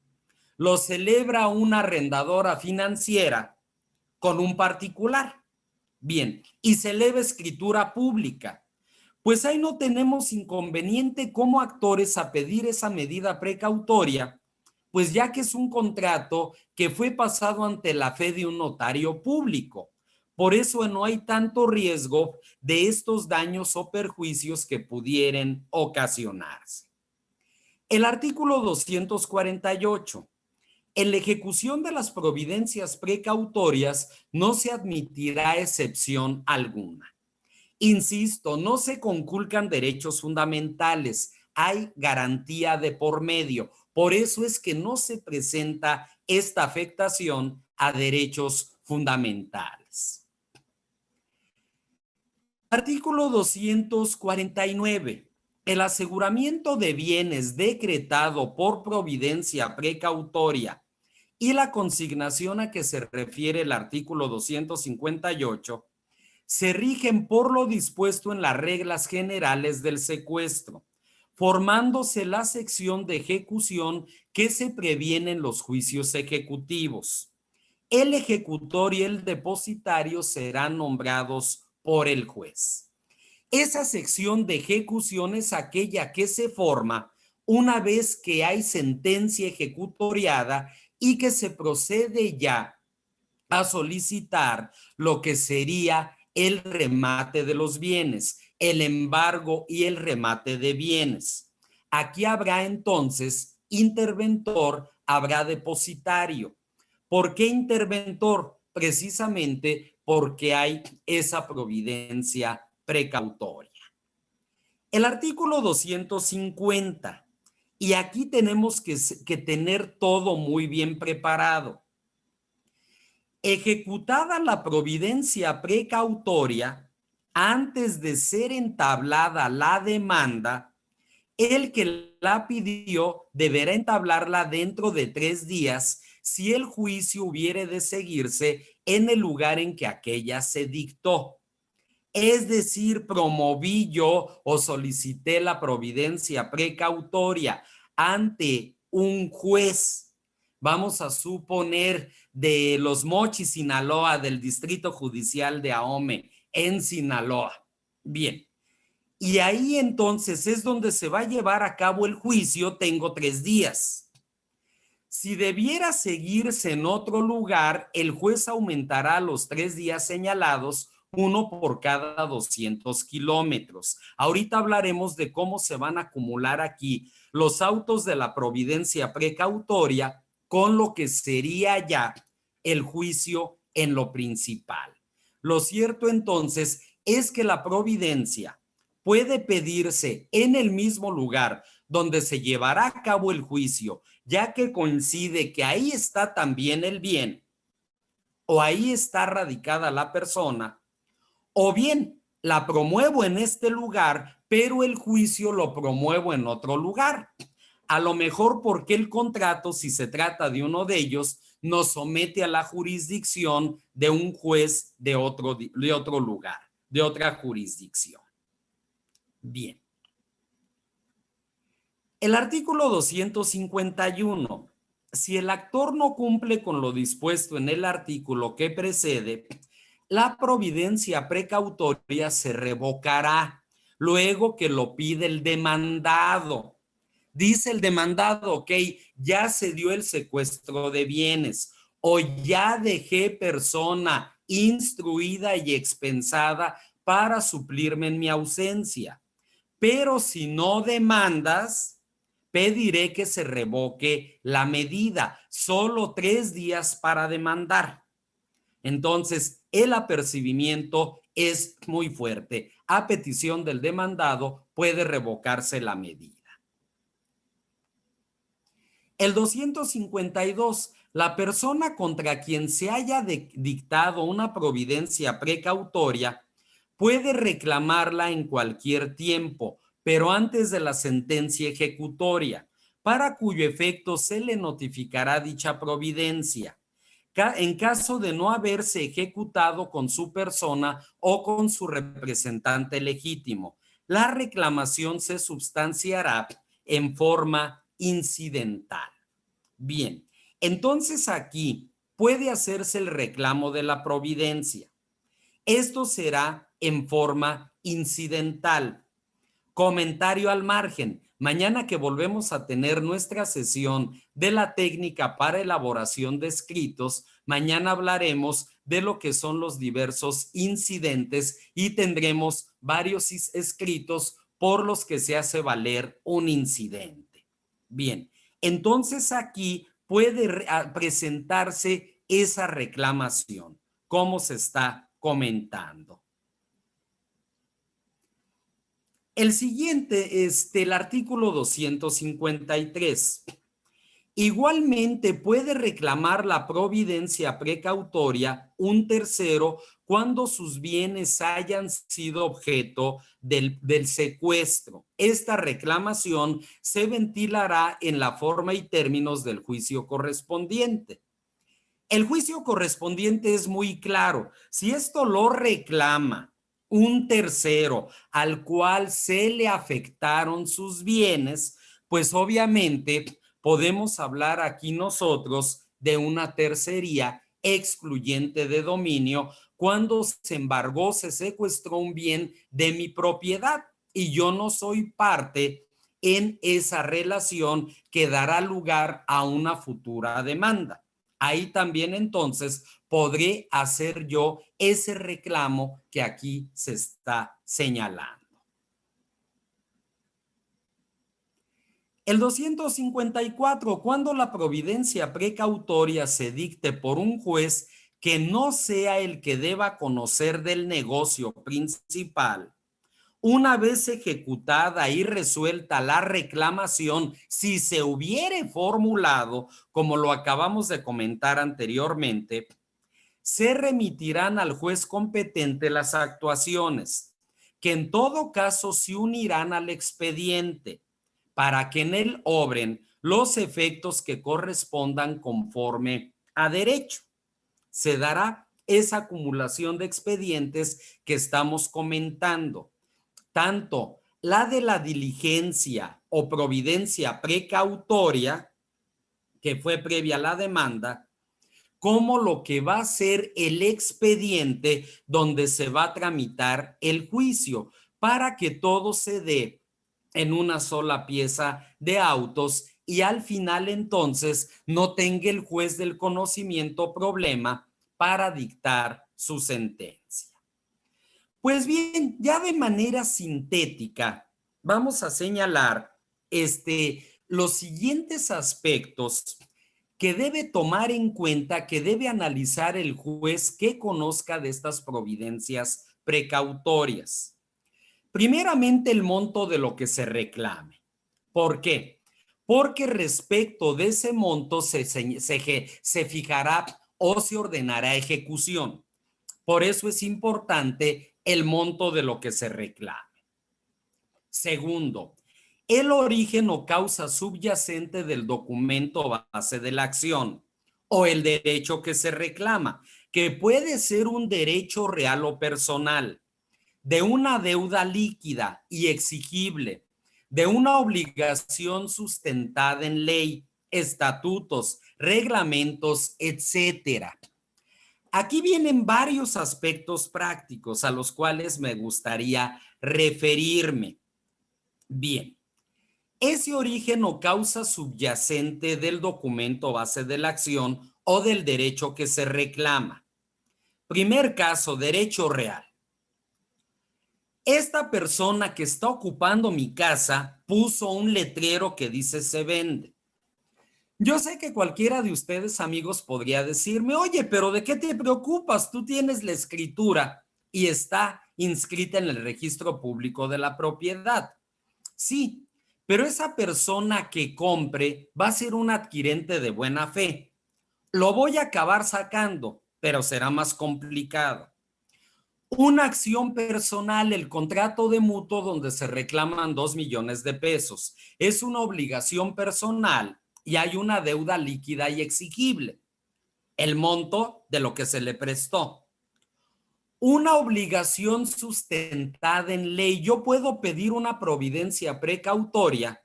Lo celebra una arrendadora financiera con un particular. Bien, y se eleva escritura pública. Pues ahí no tenemos inconveniente como actores a pedir esa medida precautoria, pues ya que es un contrato que fue pasado ante la fe de un notario público. Por eso no hay tanto riesgo de estos daños o perjuicios que pudieran ocasionarse. El artículo 248. En la ejecución de las providencias precautorias no se admitirá excepción alguna. Insisto, no se conculcan derechos fundamentales, hay garantía de por medio. Por eso es que no se presenta esta afectación a derechos fundamentales. Artículo 249. El aseguramiento de bienes decretado por providencia precautoria y la consignación a que se refiere el artículo 258 se rigen por lo dispuesto en las reglas generales del secuestro, formándose la sección de ejecución que se previene en los juicios ejecutivos. El ejecutor y el depositario serán nombrados por el juez. Esa sección de ejecución es aquella que se forma una vez que hay sentencia ejecutoriada y que se procede ya a solicitar lo que sería el remate de los bienes, el embargo y el remate de bienes. Aquí habrá entonces interventor, habrá depositario. ¿Por qué interventor? Precisamente porque hay esa providencia precautoria. El artículo 250, y aquí tenemos que tener todo muy bien preparado. Ejecutada la providencia precautoria, antes de ser entablada la demanda, el que la pidió deberá entablarla dentro de 3 días si el juicio hubiere de seguirse en el lugar en que aquella se dictó. Es decir, promoví yo o solicité la providencia precautoria ante un juez, vamos a suponer de Los Mochis, Sinaloa, del Distrito Judicial de Ahome, en Sinaloa. Bien, y ahí entonces es donde se va a llevar a cabo el juicio, tengo 3 días. Si debiera seguirse en otro lugar, el juez aumentará los 3 días señalados, uno por cada 200 kilómetros. Ahorita hablaremos de cómo se van a acumular aquí los autos de la providencia precautoria con lo que sería ya el juicio en lo principal. Lo cierto entonces es que la providencia puede pedirse en el mismo lugar donde se llevará a cabo el juicio, ya que coincide que ahí está también el bien o ahí está radicada la persona, o bien la promuevo en este lugar, pero el juicio lo promuevo en otro lugar. A lo mejor porque el contrato, si se trata de uno de ellos, nos somete a la jurisdicción de un juez de otro lugar, de otra jurisdicción. Bien. El artículo 251. Si el actor no cumple con lo dispuesto en el artículo que precede, la providencia precautoria se revocará luego que lo pide el demandado. Dice el demandado, ok, ya se dio el secuestro de bienes o ya dejé persona instruida y expensada para suplirme en mi ausencia. Pero si no demandas, pediré que se revoque la medida. Solo 3 días para demandar. Entonces, el apercibimiento es muy fuerte. A petición del demandado puede revocarse la medida. El 252, la persona contra quien se haya dictado una providencia precautoria puede reclamarla en cualquier tiempo, pero antes de la sentencia ejecutoria, para cuyo efecto se le notificará dicha providencia. En caso de no haberse ejecutado con su persona o con su representante legítimo, la reclamación se substanciará en forma incidental. Bien, entonces aquí puede hacerse el reclamo de la providencia. Esto será en forma incidental. Comentario al margen. Mañana que volvemos a tener nuestra sesión de la técnica para elaboración de escritos, mañana hablaremos de lo que son los diversos incidentes y tendremos varios escritos por los que se hace valer un incidente. Bien, entonces aquí puede presentarse esa reclamación, como se está comentando. El siguiente es el artículo 253. Igualmente puede reclamar la providencia precautoria un tercero cuando sus bienes hayan sido objeto del secuestro. Esta reclamación se ventilará en la forma y términos del juicio correspondiente. El juicio correspondiente es muy claro. Si esto lo reclama un tercero al cual se le afectaron sus bienes, pues obviamente podemos hablar aquí nosotros de una tercería excluyente de dominio cuando se embargó, se secuestró un bien de mi propiedad y yo no soy parte en esa relación que dará lugar a una futura demanda. Ahí también entonces podré hacer yo ese reclamo que aquí se está señalando. El 254, cuando la providencia precautoria se dicte por un juez que no sea el que deba conocer del negocio principal, una vez ejecutada y resuelta la reclamación, si se hubiere formulado, como lo acabamos de comentar anteriormente, se remitirán al juez competente las actuaciones, que en todo caso se unirán al expediente, para que en él obren los efectos que correspondan conforme a derecho. Se dará esa acumulación de expedientes que estamos comentando, tanto la de la diligencia o providencia precautoria, que fue previa a la demanda, como lo que va a ser el expediente donde se va a tramitar el juicio, para que todo se dé en una sola pieza de autos y al final entonces no tenga el juez del conocimiento problema para dictar su sentencia. Pues bien, ya de manera sintética, vamos a señalar los siguientes aspectos que debe tomar en cuenta, que debe analizar el juez que conozca de estas providencias precautorias. Primeramente, el monto de lo que se reclame. ¿Por qué? Porque respecto de ese monto se fijará o se ordenará ejecución. Por eso es importante el monto de lo que se reclame. Segundo, el origen o causa subyacente del documento base de la acción o el derecho que se reclama, que puede ser un derecho real o personal, de una deuda líquida y exigible, de una obligación sustentada en ley, estatutos, reglamentos, etcétera. Aquí vienen varios aspectos prácticos a los cuales me gustaría referirme. Bien, ese origen o causa subyacente del documento base de la acción o del derecho que se reclama. Primer caso, derecho real. Esta persona que está ocupando mi casa puso un letrero que dice se vende. Yo sé que cualquiera de ustedes, amigos, podría decirme, oye, pero ¿de qué te preocupas? Tú tienes la escritura y está inscrita en el registro público de la propiedad. Sí, pero esa persona que compre va a ser un adquirente de buena fe. Lo voy a acabar sacando, pero será más complicado. Una acción personal, el contrato de mutuo donde se reclaman 2 millones de pesos. Es una obligación personal y hay una deuda líquida y exigible, el monto de lo que se le prestó. Una obligación sustentada en ley. Yo puedo pedir una providencia precautoria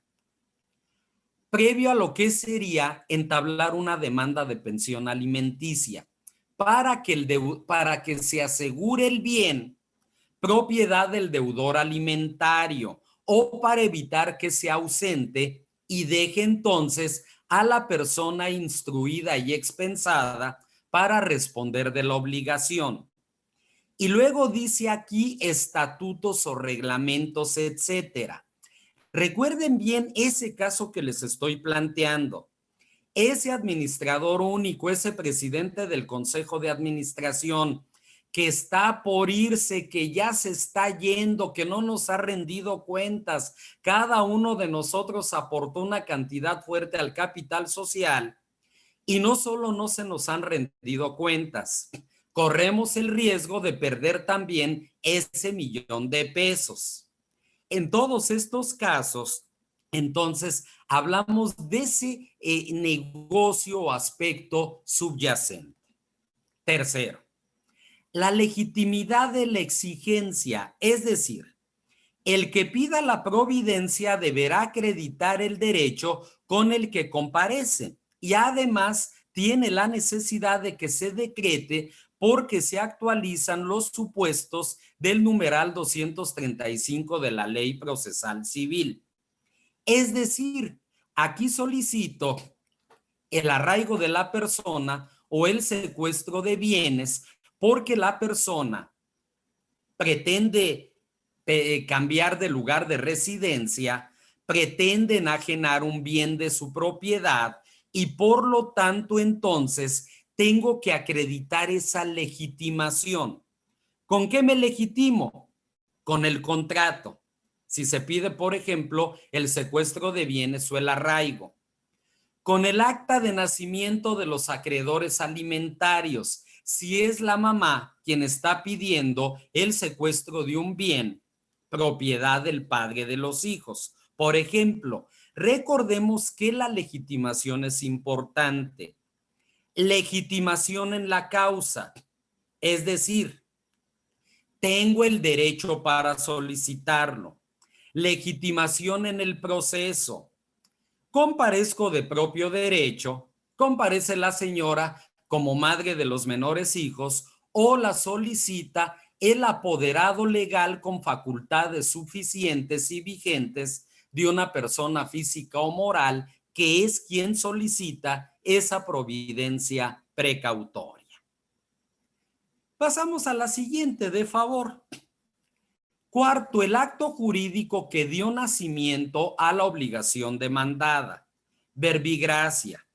previo a lo que sería entablar una demanda de pensión alimenticia para que se asegure el bien propiedad del deudor alimentario o para evitar que se ausente y deje entonces a la persona instruida y expensada para responder de la obligación. Y luego dice aquí estatutos o reglamentos, etcétera. Recuerden bien ese caso que les estoy planteando. Ese administrador único, ese presidente del consejo de administración que está por irse, que ya se está yendo, que no nos ha rendido cuentas, cada uno de nosotros aportó una cantidad fuerte al capital social y no solo no se nos han rendido cuentas, corremos el riesgo de perder también ese millón de pesos. En todos estos casos, entonces, hablamos de ese negocio o aspecto subyacente. Tercero, la legitimidad de la exigencia, es decir, el que pida la providencia deberá acreditar el derecho con el que comparece y además tiene la necesidad de que se decrete porque se actualizan los supuestos del numeral 235 de la Ley Procesal Civil. Es decir, aquí solicito el arraigo de la persona o el secuestro de bienes porque la persona pretende cambiar de lugar de residencia, pretende enajenar un bien de su propiedad y por lo tanto entonces tengo que acreditar esa legitimación. ¿Con qué me legitimo? Con el contrato. Si se pide, por ejemplo, el secuestro de bienes o el arraigo. Con el acta de nacimiento de los acreedores alimentarios, si es la mamá quien está pidiendo el secuestro de un bien, propiedad del padre de los hijos. Por ejemplo, recordemos que la legitimación es importante. Legitimación en la causa, es decir, tengo el derecho para solicitarlo. Legitimación en el proceso. Comparezco de propio derecho, comparece la señora como madre de los menores hijos o la solicita el apoderado legal con facultades suficientes y vigentes de una persona física o moral que es quien solicita esa providencia precautoria. Pasamos a la siguiente, de favor. Cuarto, el acto jurídico que dio nacimiento a la obligación demandada. Verbigracia.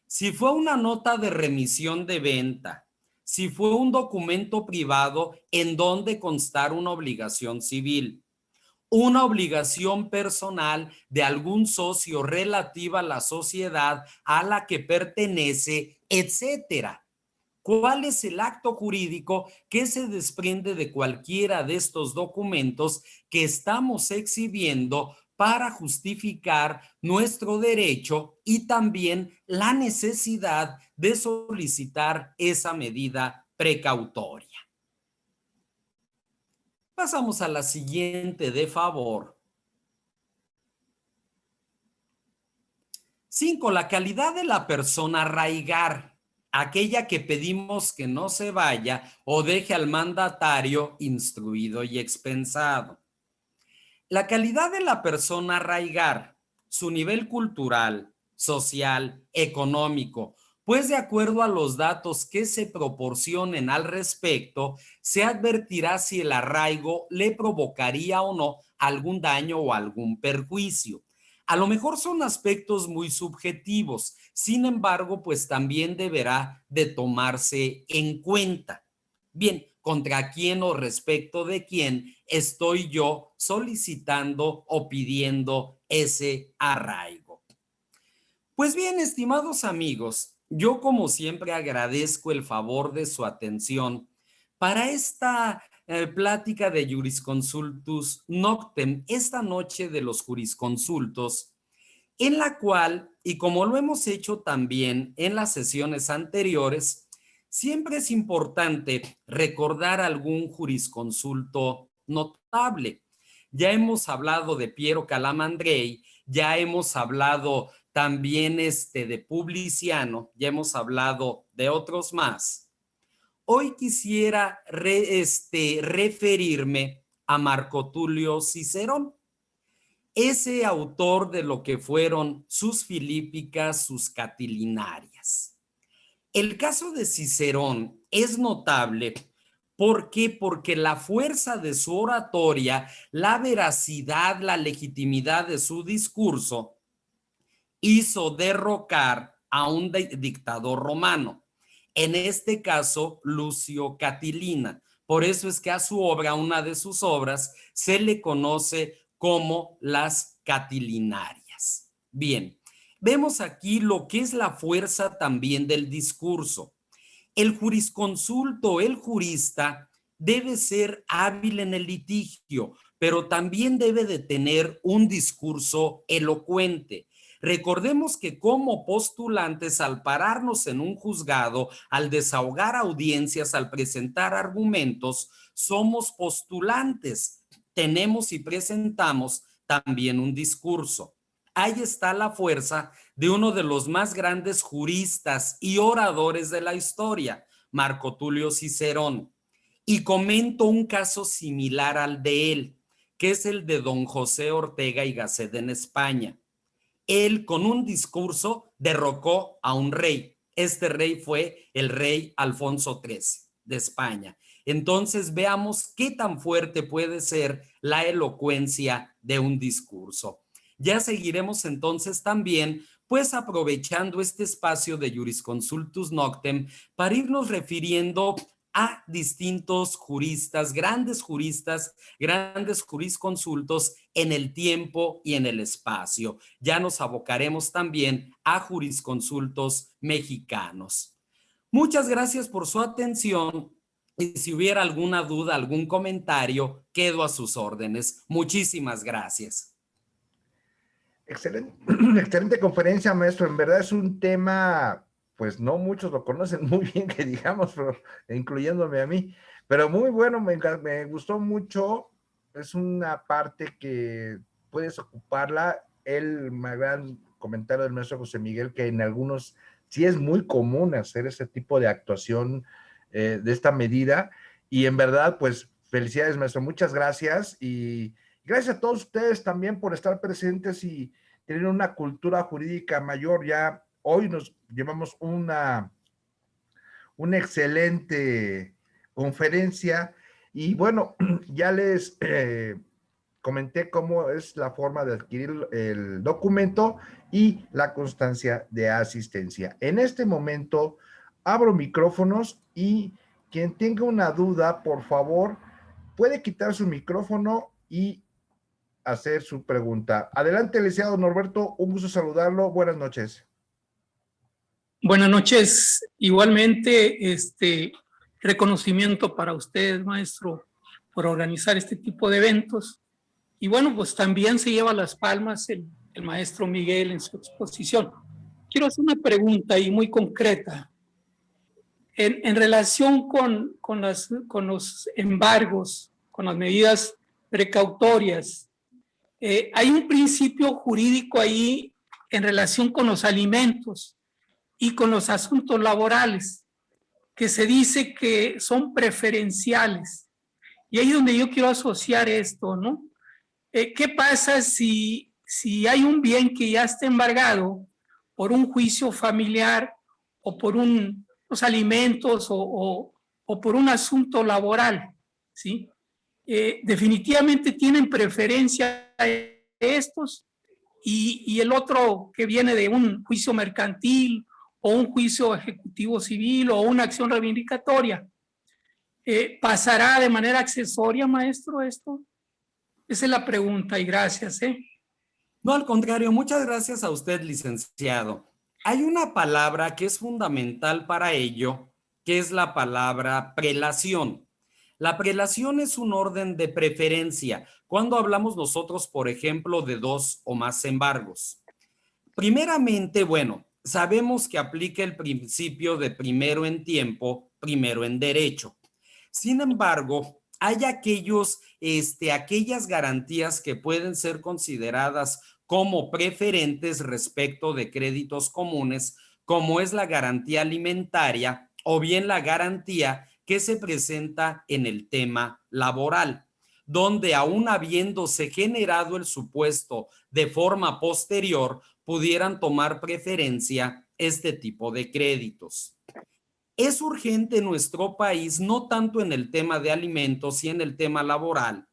Si fue una nota de remisión de venta, si fue un documento privado en donde constar una obligación civil, una obligación personal de algún socio relativa a la sociedad a la que pertenece, etcétera. ¿Cuál es el acto jurídico que se desprende de cualquiera de estos documentos que estamos exhibiendo para justificar nuestro derecho y también la necesidad de solicitar esa medida precautoria? Pasamos a la siguiente, de favor. 5. La calidad de la persona arraigar. Aquella que pedimos que no se vaya o deje al mandatario instruido y expensado. La calidad de la persona arraigar, su nivel cultural, social, económico, pues de acuerdo a los datos que se proporcionen al respecto, se advertirá si el arraigo le provocaría o no algún daño o algún perjuicio. A lo mejor son aspectos muy subjetivos, sin embargo, pues también deberá de tomarse en cuenta. Bien, ¿contra quién o respecto de quién estoy yo solicitando o pidiendo ese arraigo? Pues bien, estimados amigos, yo como siempre agradezco el favor de su atención para esta plática de Jurisconsultus Noctem, esta noche de los jurisconsultos, en la cual, y como lo hemos hecho también en las sesiones anteriores, siempre es importante recordar algún jurisconsulto notable. Ya hemos hablado de Piero Calamandrei, ya hemos hablado también de Publiciano, ya hemos hablado de otros más. Hoy quisiera referirme a Marco Tulio Cicerón, ese autor de lo que fueron sus Filípicas, sus Catilinarias. El caso de Cicerón es notable. ¿Por qué? Porque la fuerza de su oratoria, la veracidad, la legitimidad de su discurso hizo derrocar a un dictador romano, en este caso Lucio Catilina. Por eso es que a su obra, una de sus obras, se le conoce como las Catilinarias. Bien, vemos aquí lo que es la fuerza también del discurso. El jurisconsulto, el jurista, debe ser hábil en el litigio, pero también debe de tener un discurso elocuente. Recordemos que como postulantes, al pararnos en un juzgado, al desahogar audiencias, al presentar argumentos, somos postulantes. Tenemos y presentamos también un discurso. Ahí está la fuerza de uno de los más grandes juristas y oradores de la historia, Marco Tulio Cicerón. Y comento un caso similar al de él, que es el de don José Ortega y Gasset en España. Él, con un discurso, derrocó a un rey. Este rey fue el rey Alfonso XIII de España. Entonces veamos qué tan fuerte puede ser la elocuencia de un discurso. Ya seguiremos entonces también, pues aprovechando este espacio de Jurisconsultus Noctem para irnos refiriendo a distintos juristas, grandes jurisconsultos en el tiempo y en el espacio. Ya nos abocaremos también a jurisconsultos mexicanos. Muchas gracias por su atención y si hubiera alguna duda, algún comentario, quedo a sus órdenes. Muchísimas gracias. Excelente, excelente conferencia, maestro. En verdad es un tema, pues no muchos lo conocen muy bien, que digamos, pero, incluyéndome a mí, pero muy bueno, me gustó mucho. Es una parte que puedes ocuparla. Me gran comentario del maestro José Miguel, que en algunos sí es muy común hacer ese tipo de actuación de esta medida. Y en verdad, pues felicidades, maestro. Muchas gracias y gracias a todos ustedes también por estar presentes y tener una cultura jurídica mayor. Ya hoy nos llevamos una excelente conferencia y bueno, ya les comenté cómo es la forma de adquirir el documento y la constancia de asistencia. En este momento abro micrófonos y quien tenga una duda, por favor, puede quitar su micrófono y hacer su pregunta. Adelante, licenciado Norberto, un gusto saludarlo. Buenas noches. Buenas noches. Igualmente, reconocimiento para usted, maestro, por organizar este tipo de eventos. Y bueno, pues también se lleva las palmas el maestro Miguel en su exposición. Quiero hacer una pregunta y muy concreta. En relación con los embargos, con las medidas precautorias, hay un principio jurídico ahí en relación con los alimentos y con los asuntos laborales, que se dice que son preferenciales. Y ahí es donde yo quiero asociar esto, ¿no? ¿Qué pasa si hay un bien que ya está embargado por un juicio familiar o por los alimentos o por un asunto laboral, ¿sí? Definitivamente tienen preferencia estos y el otro que viene de un juicio mercantil o un juicio ejecutivo civil o una acción reivindicatoria. ¿Pasará de manera accesoria, maestro, esto? Esa es la pregunta y gracias. No, al contrario, muchas gracias a usted, licenciado. Hay una palabra que es fundamental para ello, que es la palabra prelación. La prelación es un orden de preferencia cuando hablamos nosotros, por ejemplo, de 2 o más embargos. Primeramente, bueno, sabemos que aplica el principio de primero en tiempo, primero en derecho. Sin embargo, hay aquellas garantías que pueden ser consideradas como preferentes respecto de créditos comunes, como es la garantía alimentaria o bien la garantía que se presenta en el tema laboral, donde aún habiéndose generado el supuesto de forma posterior, pudieran tomar preferencia este tipo de créditos. Es urgente en nuestro país, no tanto en el tema de alimentos y en el tema laboral,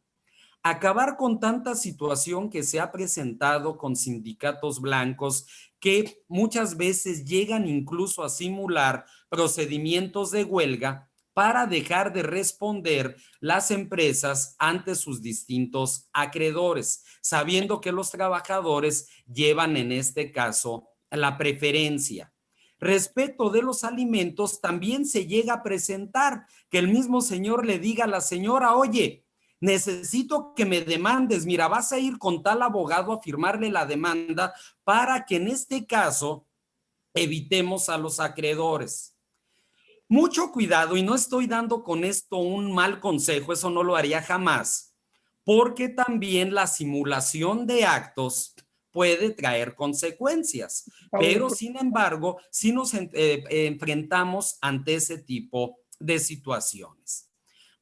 acabar con tanta situación que se ha presentado con sindicatos blancos que muchas veces llegan incluso a simular procedimientos de huelga para dejar de responder las empresas ante sus distintos acreedores, sabiendo que los trabajadores llevan en este caso la preferencia. Respecto de los alimentos, también se llega a presentar que el mismo señor le diga a la señora, oye, necesito que me demandes, mira, vas a ir con tal abogado a firmarle la demanda para que en este caso evitemos a los acreedores. Mucho cuidado, y no estoy dando con esto un mal consejo, eso no lo haría jamás, porque también la simulación de actos puede traer consecuencias, pero sin embargo, sí nos enfrentamos ante ese tipo de situaciones.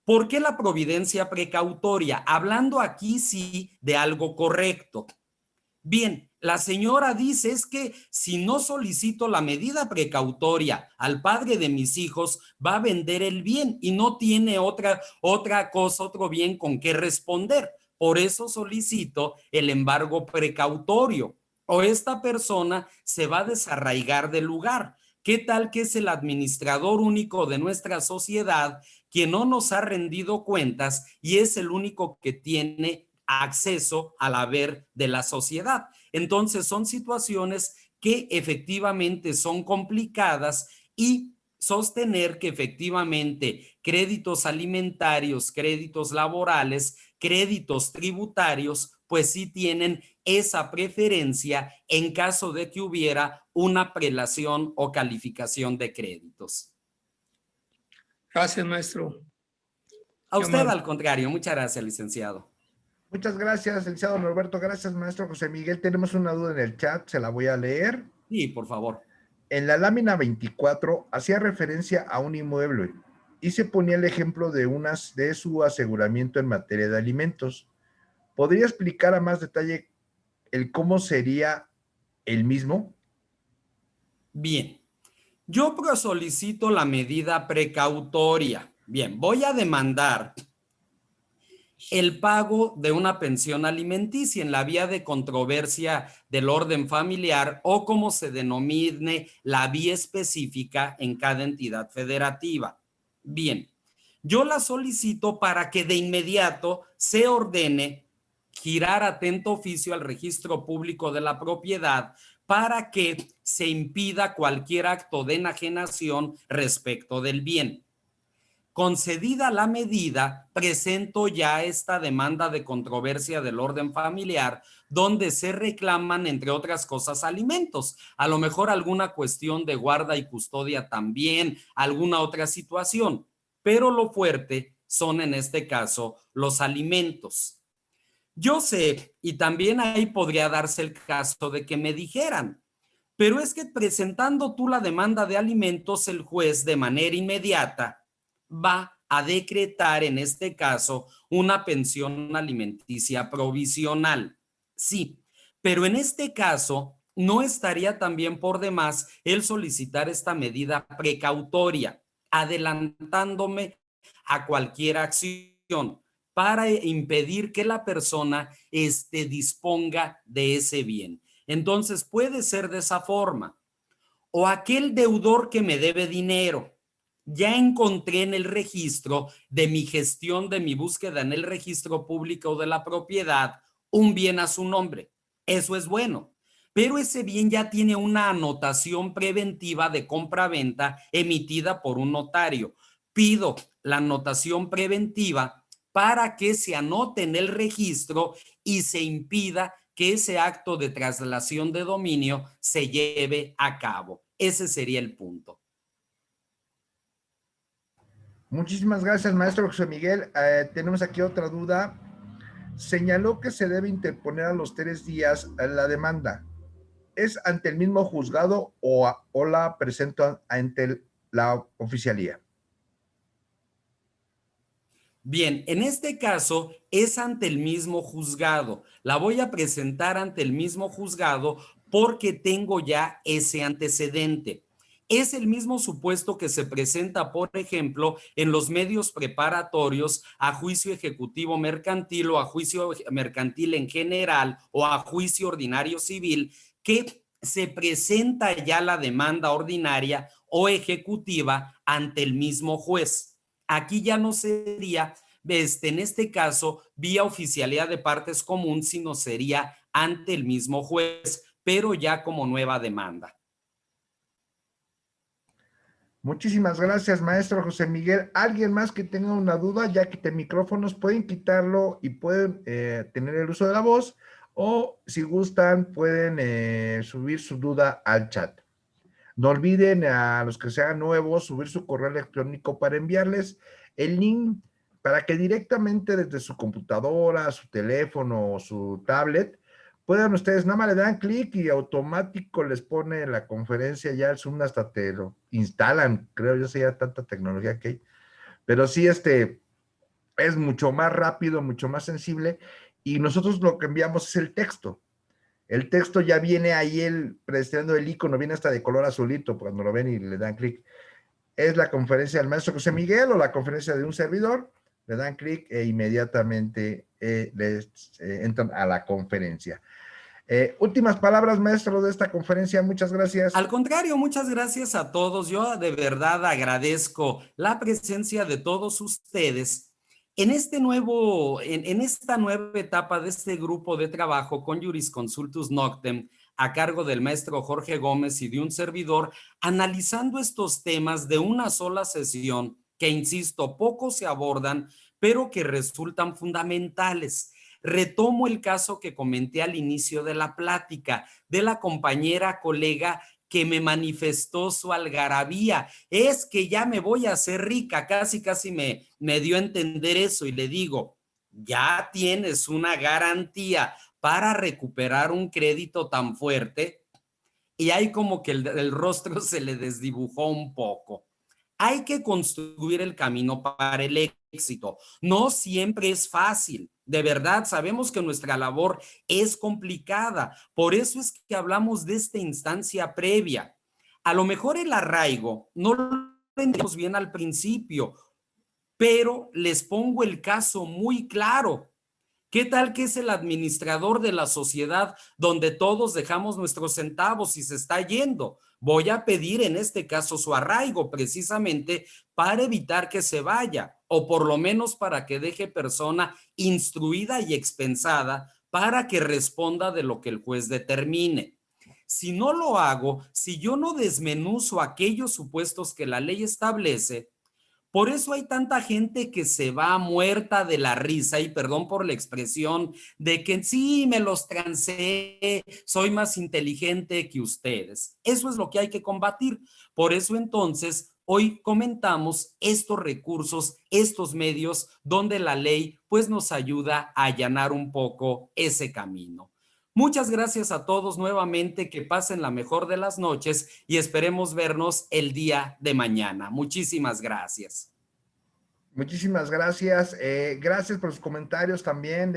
¿Por qué la providencia precautoria? Hablando aquí sí de algo correcto. Bien, la señora dice es que si no solicito la medida precautoria al padre de mis hijos, va a vender el bien y no tiene otra cosa, otro bien con qué responder. Por eso solicito el embargo precautorio o esta persona se va a desarraigar del lugar. ¿Qué tal que es el administrador único de nuestra sociedad quien no nos ha rendido cuentas y es el único que tiene acceso al haber de la sociedad? Entonces son situaciones que efectivamente son complicadas y sostener que efectivamente créditos alimentarios, créditos laborales, créditos tributarios, pues sí tienen esa preferencia en caso de que hubiera una prelación o calificación de créditos. Gracias, maestro. A usted, al contrario. Muchas gracias, licenciado. Muchas gracias, licenciado Norberto. Gracias, maestro José Miguel. Tenemos una duda en el chat, se la voy a leer. Sí, por favor. En la lámina 24 hacía referencia a un inmueble y se ponía el ejemplo de su aseguramiento en materia de alimentos. ¿Podría explicar a más detalle el cómo sería el mismo? Bien, yo solicito la medida precautoria. Bien, voy a demandar el pago de una pensión alimenticia en la vía de controversia del orden familiar o como se denomine la vía específica en cada entidad federativa. Bien, yo la solicito para que de inmediato se ordene girar atento oficio al registro público de la propiedad para que se impida cualquier acto de enajenación respecto del bien. Concedida la medida, presento ya esta demanda de controversia del orden familiar, donde se reclaman, entre otras cosas, alimentos. A lo mejor alguna cuestión de guarda y custodia también, alguna otra situación. Pero lo fuerte son, en este caso, los alimentos. Yo sé, y también ahí podría darse el caso de que me dijeran, pero es que presentando tú la demanda de alimentos, el juez de manera inmediata va a decretar en este caso una pensión alimenticia provisional. Sí, pero en este caso no estaría también por demás el solicitar esta medida precautoria, adelantándome a cualquier acción para impedir que la persona disponga de ese bien. Entonces puede ser de esa forma. O aquel deudor que me debe dinero. Ya encontré en el registro de mi gestión, de mi búsqueda en el registro público de la propiedad, un bien a su nombre. Eso es bueno. Pero ese bien ya tiene una anotación preventiva de compra-venta emitida por un notario. Pido la anotación preventiva para que se anote en el registro y se impida que ese acto de traslación de dominio se lleve a cabo. Ese sería el punto. Muchísimas gracias, maestro José Miguel. Tenemos aquí otra duda. Señaló que se debe interponer a los 3 días la demanda. ¿Es ante el mismo juzgado o la presento ante la oficialía? Bien, en este caso es ante el mismo juzgado. La voy a presentar ante el mismo juzgado porque tengo ya ese antecedente. Es el mismo supuesto que se presenta, por ejemplo, en los medios preparatorios a juicio ejecutivo mercantil o a juicio mercantil en general o a juicio ordinario civil, que se presenta ya la demanda ordinaria o ejecutiva ante el mismo juez. Aquí ya no sería, en este caso, vía oficialidad de partes común, sino sería ante el mismo juez, pero ya como nueva demanda. Muchísimas gracias, maestro José Miguel. ¿Alguien más que tenga una duda? Ya quité micrófonos, pueden quitarlo y pueden tener el uso de la voz, o si gustan pueden subir su duda al chat. No olviden a los que sean nuevos subir su correo electrónico para enviarles el link para que directamente desde su computadora, su teléfono o su tablet puedan ustedes, nada más le dan clic y automático les pone la conferencia ya el Zoom, hasta te lo instalan, creo yo sé ya tanta tecnología que hay, pero sí es mucho más rápido, mucho más sensible, y nosotros lo que enviamos es el texto. El texto ya viene ahí presentando el icono, viene hasta de color azulito cuando lo ven y le dan clic. Es la conferencia del maestro José Miguel o la conferencia de un servidor, le dan clic e inmediatamente entran a la conferencia. Últimas palabras, maestro, de esta conferencia. Muchas gracias. Al contrario, muchas gracias a todos. Yo de verdad agradezco la presencia de todos ustedes en esta nueva etapa de este grupo de trabajo con Jurisconsultus Noctem, a cargo del maestro Jorge Gómez y de un servidor, analizando estos temas de una sola sesión que, insisto, poco se abordan, pero que resultan fundamentales. Retomo el caso que comenté al inicio de la plática de la compañera colega que me manifestó su algarabía. Es que ya me voy a hacer rica, casi me dio a entender eso, y le digo, ya tienes una garantía para recuperar un crédito tan fuerte. Y hay como que el rostro se le desdibujó un poco. Hay que construir el camino para el éxito. No siempre es fácil. De verdad, sabemos que nuestra labor es complicada. Por eso es que hablamos de esta instancia previa. A lo mejor el arraigo no lo entendemos bien al principio, pero les pongo el caso muy claro. ¿Qué tal que es el administrador de la sociedad donde todos dejamos nuestros centavos y se está yendo? Voy a pedir en este caso su arraigo precisamente para evitar que se vaya, o por lo menos para que deje persona instruida y expensada para que responda de lo que el juez determine. Si no lo hago, si yo no desmenuzo aquellos supuestos que la ley establece, por eso hay tanta gente que se va muerta de la risa, y perdón por la expresión, de que sí, me los trancé, soy más inteligente que ustedes. Eso es lo que hay que combatir. Por eso entonces hoy comentamos estos recursos, estos medios donde la ley pues nos ayuda a allanar un poco ese camino. Muchas gracias a todos nuevamente, que pasen la mejor de las noches y esperemos vernos el día de mañana. Muchísimas gracias. Muchísimas gracias. Gracias por sus comentarios también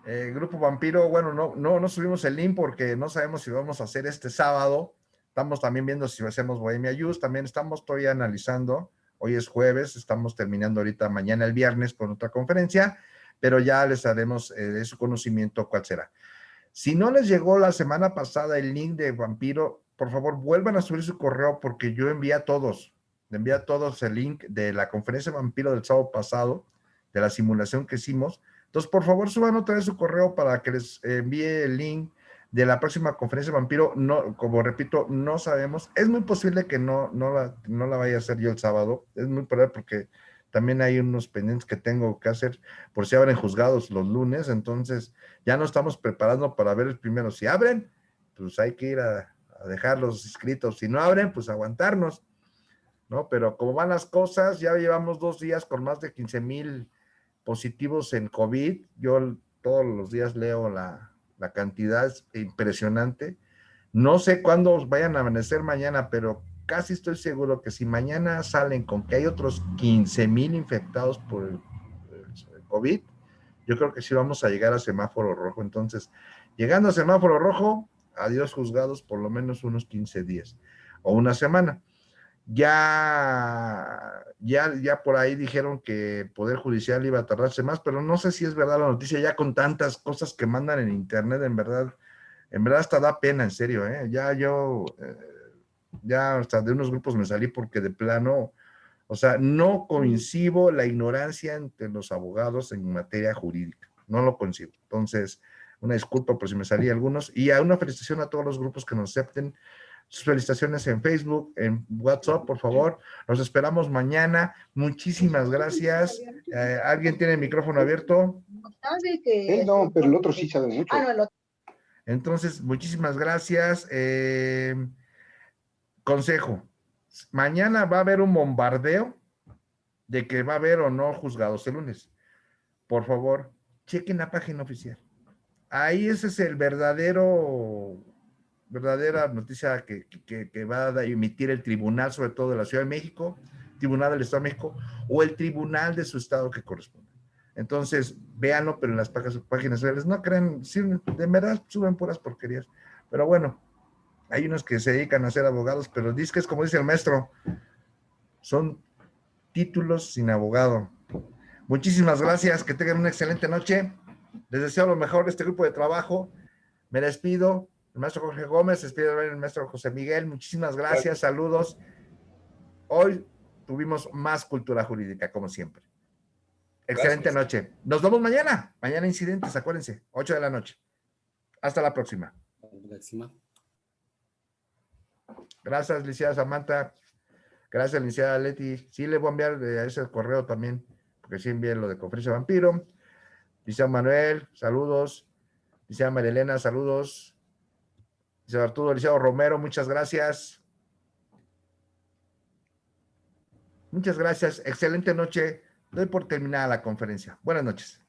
Grupo Vampiro, bueno, no subimos el link porque no sabemos si vamos a hacer este sábado. Estamos también viendo si hacemos Bohemia Youth, también estamos todavía analizando. Hoy es jueves, estamos terminando ahorita mañana el viernes con otra conferencia, pero ya les haremos de su conocimiento cuál será. Si no les llegó la semana pasada el link de Vampiro, por favor vuelvan a subir su correo porque yo envié a todos el link de la conferencia Vampiro del sábado pasado, de la simulación que hicimos. Entonces, por favor, suban otra vez su correo para que les envíe el link de la próxima conferencia Vampiro. No, como repito, no sabemos. Es muy posible que no la vaya a hacer yo el sábado. Es muy probable porque también hay unos pendientes que tengo que hacer por si abren juzgados los lunes. Entonces, ya no estamos preparando para ver el primero. Si abren, pues hay que ir a dejarlos inscritos. Si no abren, pues aguantarnos, ¿no? Pero como van las cosas, ya llevamos 2 días con más de 15,000 positivos en COVID. Yo todos los días leo la cantidad, es impresionante. No sé cuándo vayan a amanecer mañana, pero casi estoy seguro que si mañana salen con que hay otros 15,000 infectados por el COVID, yo creo que sí vamos a llegar a semáforo rojo. Entonces, llegando a semáforo rojo, adiós juzgados por lo menos unos 15 días o una semana. Ya por ahí dijeron que el Poder Judicial iba a tardarse más, pero no sé si es verdad la noticia, ya con tantas cosas que mandan en internet, en verdad hasta da pena, en serio, ya hasta de unos grupos me salí porque de plano, o sea, no coincido la ignorancia entre los abogados en materia jurídica, no lo coincido. Entonces, una disculpa por si me salí algunos, y una felicitación a todos los grupos que nos acepten. Sus felicitaciones en Facebook, en WhatsApp, por favor. Los esperamos mañana. Muchísimas gracias. ¿Alguien tiene el micrófono abierto? Él no, pero el otro sí sabe mucho. Ah, no, el otro. Entonces, muchísimas gracias. Consejo. Mañana va a haber un bombardeo de que va a haber o no juzgados el lunes. Por favor, chequen la página oficial. Ahí ese es el verdadera noticia que va a emitir el tribunal, sobre todo de la Ciudad de México, Tribunal del Estado de México, o el tribunal de su estado que corresponde. Entonces, véanlo, pero en las páginas web, no crean, sí, de verdad suben puras porquerías. Pero bueno, hay unos que se dedican a ser abogados, pero dice que es como dice el maestro, son títulos sin abogado. Muchísimas gracias, que tengan una excelente noche. Les deseo lo mejor de este grupo de trabajo. Me despido. El maestro Jorge Gómez, se despide el maestro José Miguel. Muchísimas gracias, saludos. Hoy tuvimos más cultura jurídica, como siempre. Excelente noche. Nos vemos mañana. Mañana incidentes, acuérdense, 8 de la noche. Hasta la próxima. Gracias, licenciada Samantha. Gracias, licenciada Leti. Sí, le voy a enviar a ese correo también, porque sí envié lo de Conferencia Vampiro. Licenciado Manuel, saludos. Licenciada María Elena, saludos. Licenciado Arturo, licenciado Romero, muchas gracias. Muchas gracias. Excelente noche. Doy por terminada la conferencia. Buenas noches.